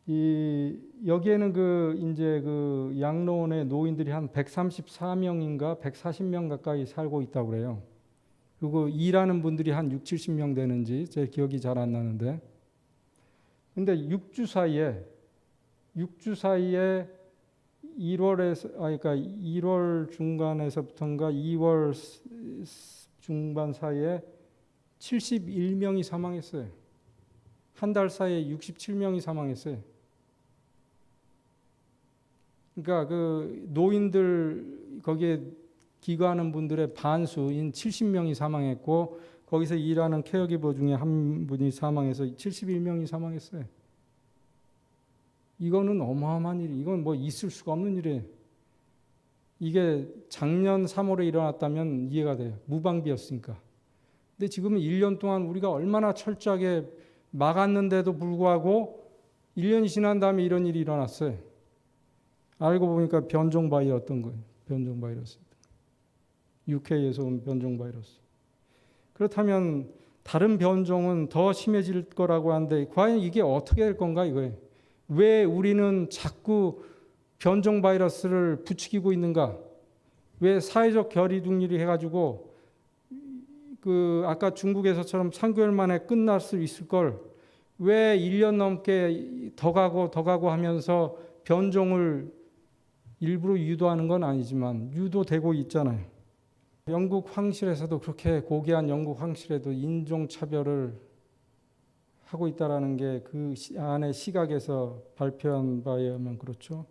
여기에는 이제 그 양로원의 노인들이 한 134명인가 140명 가까이 살고 있다고 그래요. 그리고 일하는 분들이 한 6, 70명 되는지 제 기억이 잘 안 나는데. 근데 6주 사이에 1월 중간에서부터인가 2월 중반 사이에 71명이 사망했어요. 한 달 사이에 67명이 사망했어요. 그러니까 그 노인들 거기에 기거하는 분들의 반수인 70명이 사망했고 거기서 일하는 케어기버 중에 한 분이 사망해서 71명이 사망했어요. 이거는 어마어마한 일이, 이건 뭐 있을 수가 없는 일이에요. 이게 작년 3월에 일어났다면 이해가 돼요. 무방비였으니까. 근데 지금은 1년 동안 우리가 얼마나 철저하게 막았는데도 불구하고 1년이 지난 다음에 이런 일이 일어났어요. 알고 보니까 변종 바이러스였던 거예요. 변종 바이러스. UK에서 온 변종 바이러스. 그렇다면 다른 변종은 더 심해질 거라고 하는데 과연 이게 어떻게 될 건가 이거예요. 왜 우리는 자꾸 변종 바이러스를 부추기고 있는가? 왜 사회적 결의둥리를 해가지고 아까 중국에서처럼 3개월 만에 끝날 수 있을 걸 왜 1년 넘게 더 가고 하면서 변종을 일부러 유도하는 건 아니지만 유도되고 있잖아요. 영국 황실에서도 그렇게 고귀한 영국 황실에도 인종차별을 하고 있다라는 게 그 안에 시각에서 발표한 바에 의하면 그렇죠.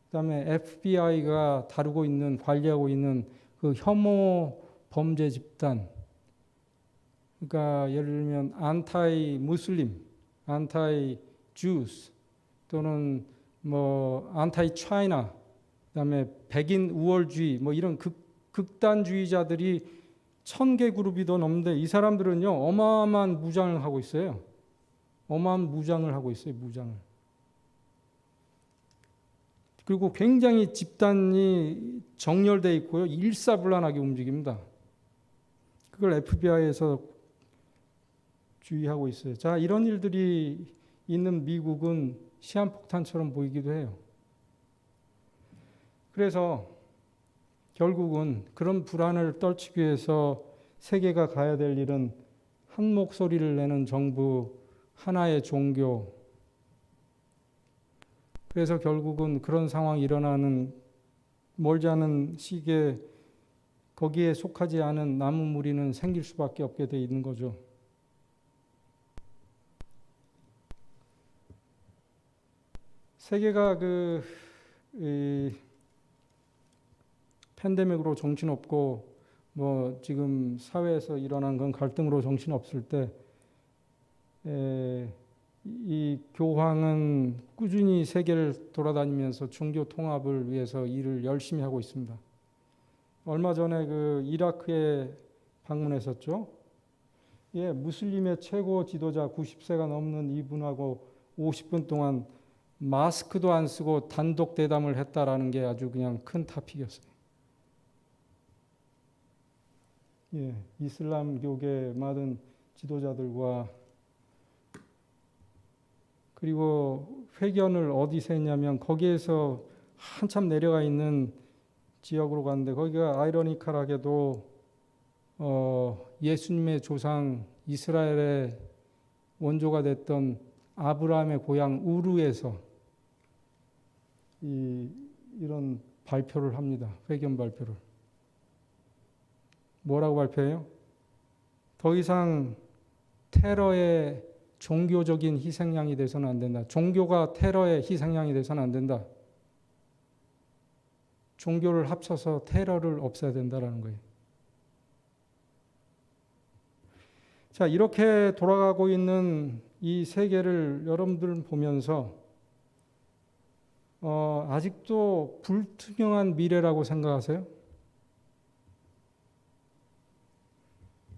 그다음에 FBI가 다루고 있는 관리하고 있는 그 혐오 범죄 집단, 그러니까 예를 들면 안타이 무슬림, 안타이 주스 또는 뭐 안타이 차이나, 그다음에 백인 우월주의 뭐 이런 극단주의자들이 1000개 그룹이 더 넘는데 이 사람들은요 어마어마한 무장을 하고 있어요. 어마어마한 무장을 하고 있어요. 무장을. 그리고 굉장히 집단이 정렬되어 있고요. 일사불란하게 움직입니다. 그걸 FBI에서 주의하고 있어요. 자, 이런 일들이 있는 미국은 시한폭탄처럼 보이기도 해요. 그래서 결국은 그런 불안을 떨치기 위해서 세계가 가야 될 일은 한 목소리를 내는 정부, 하나의 종교. 그래서 결국은 그런 상황이 일어나는 멀지 않은 시기에 거기에 속하지 않은 남은 무리는 생길 수밖에 없게 돼 있는 거죠. 세계가 팬데믹으로 정신없고 뭐 지금 사회에서 일어난 건 갈등으로 정신없을 때 이 교황은 꾸준히 세계를 돌아다니면서 종교 통합을 위해서 일을 열심히 하고 있습니다. 얼마 전에 그 이라크에 방문했었죠. 예, 무슬림의 최고 지도자 90세가 넘는 이분하고 50분 동안 마스크도 안 쓰고 단독 대담을 했다라는 게 아주 그냥 큰 타픽이었어요. 예, 이슬람교계 많은 지도자들과 그리고 회견을 어디서 했냐면 거기에서 한참 내려가 있는 지역으로 갔는데 거기가 아이러니컬하게도 예수님의 조상 이스라엘의 원조가 됐던 아브라함의 고향 우르에서 이런 발표를 합니다. 회견 발표를. 뭐라고 발표해요? 더 이상 테러의 종교적인 희생양이 돼서는 안 된다. 종교가 테러의 희생양이 돼서는 안 된다. 종교를 합쳐서 테러를 없애야 된다는 거예요. 자, 이렇게 돌아가고 있는 이 세계를 여러분들 보면서 아직도 불투명한 미래라고 생각하세요?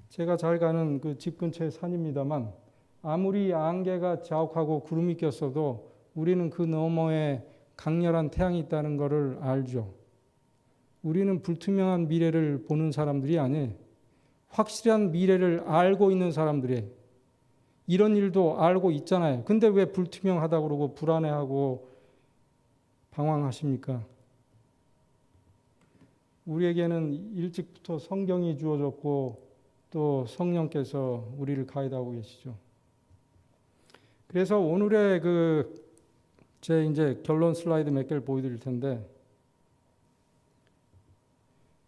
제가 잘 가는 그 집 근처의 산입니다만 아무리 안개가 자욱하고 구름이 꼈어도 우리는 그 너머에 강렬한 태양이 있다는 것을 알죠. 우리는 불투명한 미래를 보는 사람들이 아니에요. 확실한 미래를 알고 있는 사람들이에요. 이런 일도 알고 있잖아요. 근데 왜 불투명하다고 그러고 불안해하고 방황하십니까? 우리에게는 일찍부터 성경이 주어졌고 또 성령께서 우리를 가이드하고 계시죠. 그래서 오늘의 제 이제 결론 슬라이드 몇 개를 보여드릴 텐데,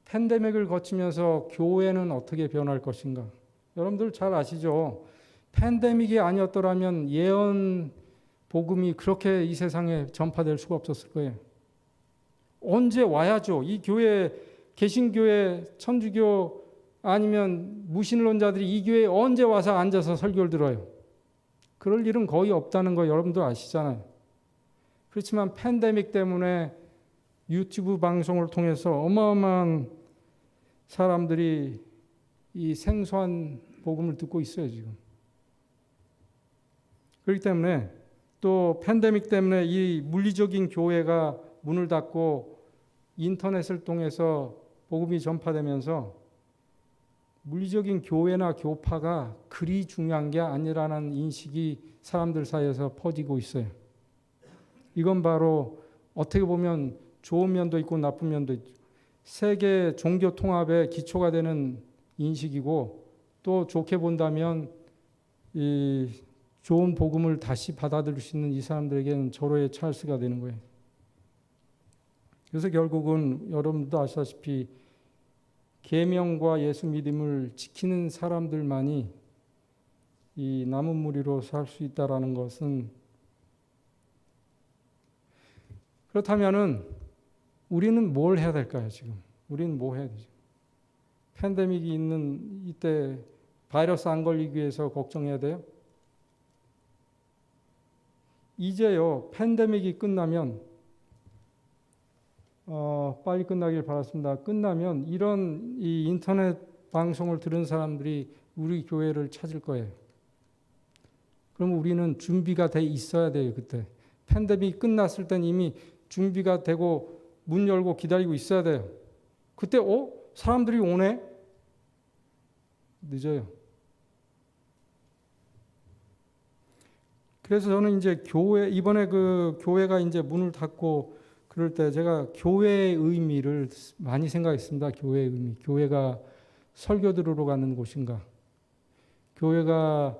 팬데믹을 거치면서 교회는 어떻게 변할 것인가? 여러분들 잘 아시죠? 팬데믹이 아니었더라면 예언 복음이 그렇게 이 세상에 전파될 수가 없었을 거예요. 언제 와야죠? 이 교회, 개신교회, 천주교 아니면 무신론자들이 이 교회에 언제 와서 앉아서 설교를 들어요? 그럴 일은 거의 없다는 거 여러분도 아시잖아요. 그렇지만 팬데믹 때문에 유튜브 방송을 통해서 어마어마한 사람들이 이 생소한 복음을 듣고 있어요, 지금. 그렇기 때문에 또 팬데믹 때문에 이 물리적인 교회가 문을 닫고 인터넷을 통해서 복음이 전파되면서 물리적인 교회나 교파가 그리 중요한 게 아니라는 인식이 사람들 사이에서 퍼지고 있어요. 이건 바로 어떻게 보면 좋은 면도 있고 나쁜 면도 있죠. 세계 종교 통합의 기초가 되는 인식이고, 또 좋게 본다면 이 좋은 복음을 다시 받아들일 수 있는 이 사람들에게는 절호의 찬스가 되는 거예요. 그래서 결국은 여러분도 아시다시피 계명과 예수 믿음을 지키는 사람들만이 이 남은 무리로 살 수 있다라는 것은, 그렇다면은 우리는 뭘 해야 될까요, 지금? 우리는 뭐 해야 되죠? 팬데믹이 있는 이때 바이러스 안 걸리기 위해서 걱정해야 돼요? 이제요, 팬데믹이 끝나면, 빨리 끝나길 바랐습니다. 끝나면 이런 이 인터넷 방송을 들은 사람들이 우리 교회를 찾을 거예요. 그럼 우리는 준비가 돼 있어야 돼요, 그때. 팬데믹 끝났을 땐 이미 준비가 되고 문 열고 기다리고 있어야 돼요. 그때, 사람들이 오네? 늦어요. 그래서 저는 이제 이번에 그 교회가 이제 문을 닫고 그럴 때 제가 교회의 의미를 많이 생각했습니다. 교회의 의미. 교회가 설교 들으러 가는 곳인가? 교회가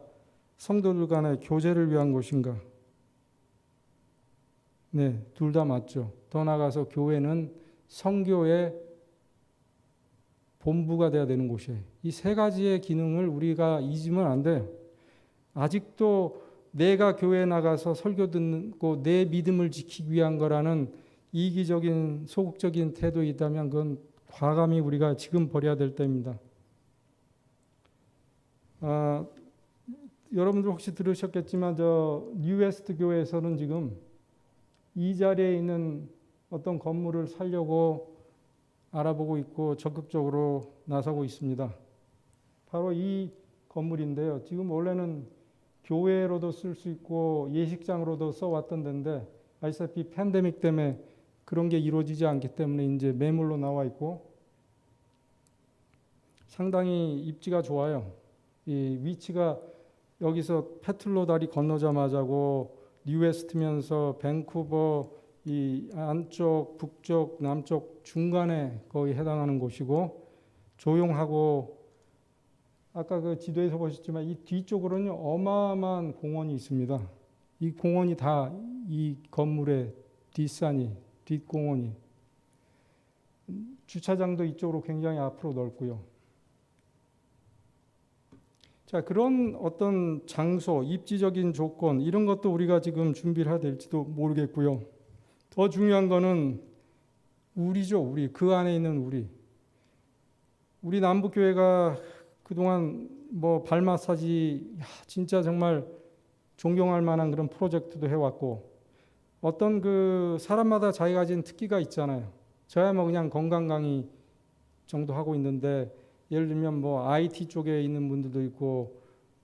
성도들 간의 교제를 위한 곳인가? 네, 둘 다 맞죠. 더 나아가서 교회는 성교의 본부가 돼야 되는 곳이에요. 이 세 가지의 기능을 우리가 잊으면 안 돼요. 아직도 내가 교회에 나가서 설교 듣고 내 믿음을 지키기 위한 거라는 이기적인 소극적인 태도가 있다면 그건 과감히 우리가 지금 버려야 될 때입니다. 여러분들 혹시 들으셨겠지만 뉴웨스트 교회에서는 지금 이 자리에 있는 어떤 건물을 사려고 알아보고 있고 적극적으로 나서고 있습니다. 바로 이 건물인데요. 지금 원래는 교회로도 쓸 수 있고 예식장으로도 써왔던 데인데 아시다시피 팬데믹 때문에 그런 게 이루어지지 않기 때문에 이제 매물로 나와 있고 상당히 입지가 좋아요. 이 위치가 여기서 페틀로 다리 건너자마자고 뉴웨스트면서 밴쿠버 이 안쪽, 북쪽, 남쪽 중간에 거의 해당하는 곳이고 조용하고 아까 그 지도에서 보셨지만 이 뒤쪽으로는 어마어마한 공원이 있습니다. 이 공원이 다 이 건물의 뒷산이, 뒷공원이. 주차장도 이쪽으로 굉장히 앞으로 넓고요. 자, 그런 어떤 장소, 입지적인 조건 이런 것도 우리가 지금 준비를 해야 될지도 모르겠고요. 더 중요한 거는 우리죠. 우리. 그 안에 있는 우리. 우리 남북교회가 그동안 뭐 발 마사지 진짜 정말 존경할 만한 그런 프로젝트도 해왔고 어떤 그 사람마다 자기가 가진 특기가 있잖아요. 저야 뭐 그냥 건강 강의 정도 하고 있는데 예를 들면 뭐 IT 쪽에 있는 분들도 있고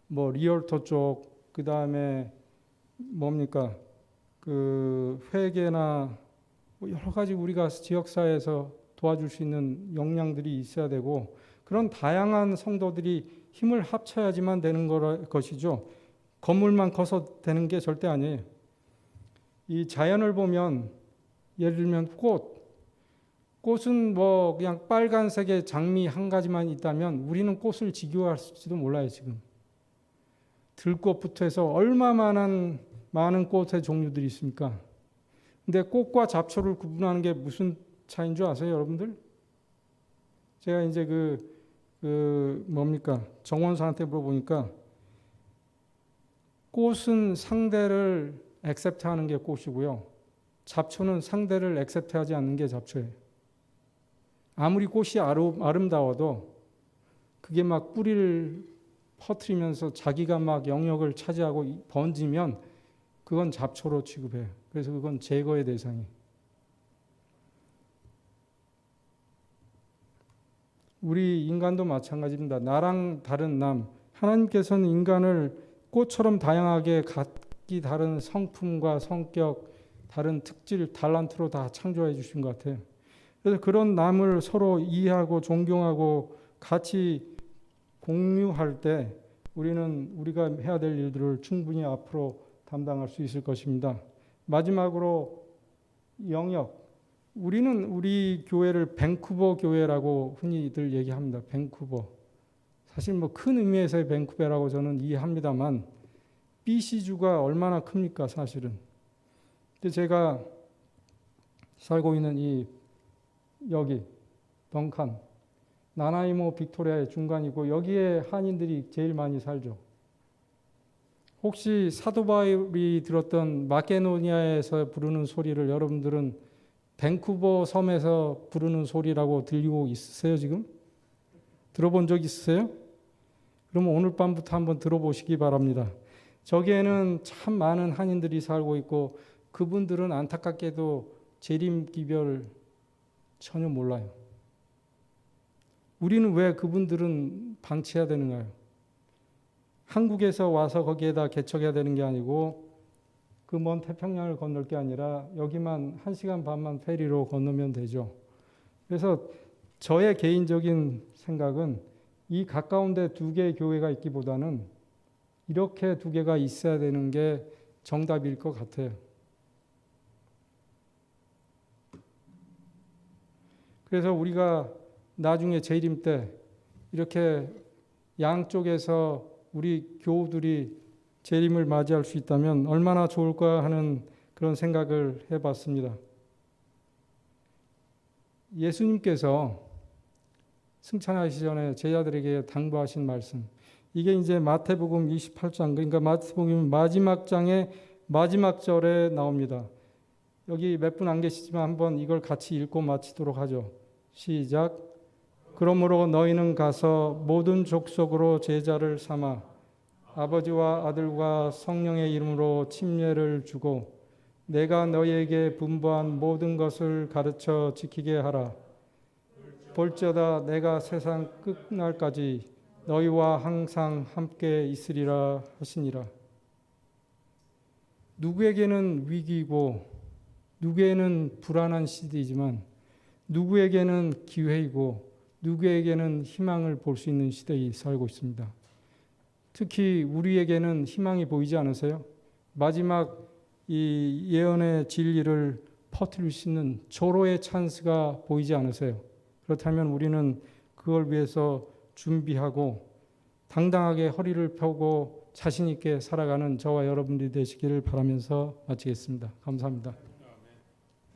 뭐 리얼터 쪽 그다음에 뭡니까 그 회계나 뭐 여러 가지 우리가 지역사회에서 도와줄 수 있는 역량들이 있어야 되고 그런 다양한 성도들이 힘을 합쳐야지만 되는 것이죠. 건물만 커서 되는 게 절대 아니에요. 이 자연을 보면 예를 들면 꽃은 뭐 그냥 빨간색의 장미 한 가지만 있다면 우리는 꽃을 지겨워할지도 몰라요 지금. 들꽃부터 해서 얼마나 많은 꽃의 종류들이 있습니까? 근데 꽃과 잡초를 구분하는 게 무슨 차이인 줄 아세요 여러분들? 제가 이제 뭡니까 정원사한테 물어보니까 꽃은 상대를 액셉트하는 게 꽃이고요. 잡초는 상대를 액셉트하지 않는 게 잡초예요. 아무리 꽃이 아름다워도 그게 막 뿌리를 퍼뜨리면서 자기가 막 영역을 차지하고 번지면 그건 잡초로 취급해요. 그래서 그건 제거의 대상이에요. 우리 인간도 마찬가지입니다. 나랑 다른 남. 하나님께서는 인간을 꽃처럼 다양하게 각기 다른 성품과 성격, 다른 특질, 달란트로 다 창조해 주신 것 같아요. 그래서 그런 남을 서로 이해하고 존경하고 같이 공유할 때 우리가 해야 될 일들을 충분히 앞으로 담당할 수 있을 것입니다. 마지막으로 영역. 우리는 우리 교회를 밴쿠버 교회라고 흔히들 얘기합니다. 밴쿠버. 사실 뭐 큰 의미에서의 밴쿠버라고 저는 이해합니다만 BC주가 얼마나 큽니까 사실은. 근데 제가 살고 있는 여기 덩칸 나나이모 빅토리아의 중간이고 여기에 한인들이 제일 많이 살죠. 혹시 사도 바울이 들었던 마케도니아에서 부르는 소리를 여러분들은 밴쿠버 섬에서 부르는 소리라고 들리고 있으세요, 지금? 들어본 적 있으세요? 그러면 오늘 밤부터 한번 들어보시기 바랍니다. 저기에는 참 많은 한인들이 살고 있고 그분들은 안타깝게도 재림 기별 전혀 몰라요. 우리는 왜 그분들은 방치해야 되는가요? 한국에서 와서 거기에다 개척해야 되는 게 아니고 그 먼 태평양을 건널 게 아니라 여기만 1시간 반만 페리로 건너면 되죠. 그래서 저의 개인적인 생각은 이 가까운데 2개의 교회가 있기보다는 이렇게 2개가 있어야 되는 게 정답일 것 같아요. 그래서 우리가 나중에 재림 때 이렇게 양쪽에서 우리 교우들이 재림을 맞이할 수 있다면 얼마나 좋을까 하는 그런 생각을 해봤습니다. 예수님께서 승천하시기 전에 제자들에게 당부하신 말씀, 이게 이제 마태복음 28장, 그러니까 마태복음 마지막 장의 마지막 절에 나옵니다. 여기 몇 분 안 계시지만 한번 이걸 같이 읽고 마치도록 하죠. 시작. 그러므로 너희는 가서 모든 족속으로 제자를 삼아 아버지와 아들과 성령의 이름으로 침례를 주고 내가 너희에게 분부한 모든 것을 가르쳐 지키게 하라. 볼지어다 내가 세상 끝날까지 너희와 항상 함께 있으리라 하시니라. 누구에게는 위기이고 누구에게는 불안한 시대이지만 누구에게는 기회이고 누구에게는 희망을 볼 수 있는 시대에 살고 있습니다. 특히 우리에게는 희망이 보이지 않으세요? 마지막 이 예언의 진리를 퍼뜨릴 수 있는 절호의 찬스가 보이지 않으세요? 그렇다면 우리는 그걸 위해서 준비하고 당당하게 허리를 펴고 자신 있게 살아가는 저와 여러분들이 되시기를 바라면서 마치겠습니다. 감사합니다.